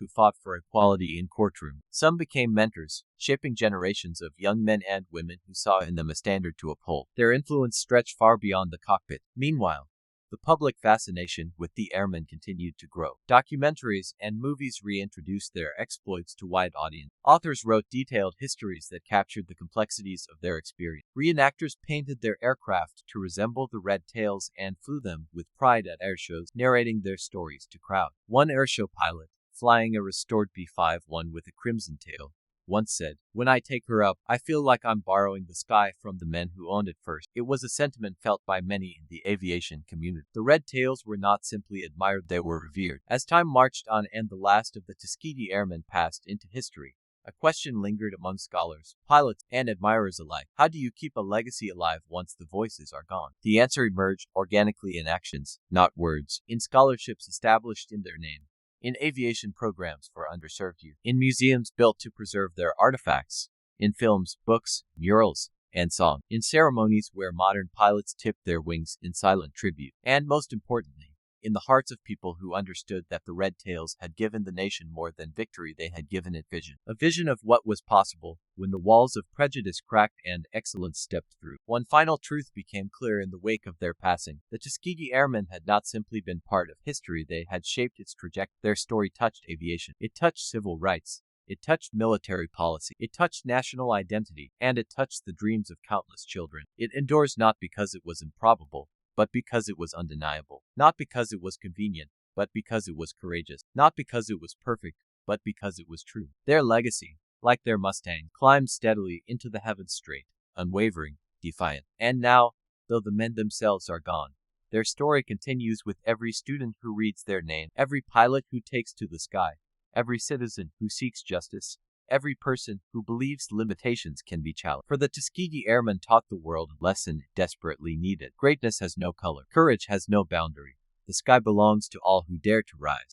who fought for equality in courtrooms. Some became mentors, shaping generations of young men and women who saw in them a standard to uphold. Their influence stretched far beyond the cockpit. Meanwhile, the public fascination with the airmen continued to grow. Documentaries and movies reintroduced their exploits to wide audiences. Authors wrote detailed histories that captured the complexities of their experience. Reenactors painted their aircraft to resemble the Red Tails and flew them with pride at airshows, narrating their stories to crowds. One airshow pilot, flying a restored B-51 with a crimson tail, once said, when I take her up, I feel like I'm borrowing the sky from the men who owned it first. It was a sentiment felt by many in the aviation community. The Red Tails were not simply admired, they were revered. As time marched on and the last of the Tuskegee Airmen passed into history, a question lingered among scholars, pilots, and admirers alike. How do you keep a legacy alive once the voices are gone? The answer emerged organically in actions, not words. In scholarships established in their name, in aviation programs for underserved youth, in museums built to preserve their artifacts, in films, books, murals, and song, in ceremonies where modern pilots tipped their wings in silent tribute, and most importantly, in the hearts of people who understood that the Red Tails had given the nation more than victory, they had given it vision. A vision of what was possible when the walls of prejudice cracked and excellence stepped through. One final truth became clear in the wake of their passing. The Tuskegee Airmen had not simply been part of history, they had shaped its trajectory. Their story touched aviation. It touched civil rights. It touched military policy. It touched national identity. And it touched the dreams of countless children. It endures not because it was improbable, but because it was undeniable. Not because it was convenient, but because it was courageous. Not because it was perfect, but because it was true. Their legacy, like their Mustang, climbed steadily into the heavens straight, unwavering, defiant. And now, though the men themselves are gone, their story continues with every student who reads their name, every pilot who takes to the sky, every citizen who seeks justice, every person who believes limitations can be challenged. For the Tuskegee Airmen taught the world a lesson it desperately needed. Greatness has no color. Courage has no boundary. The sky belongs to all who dare to rise.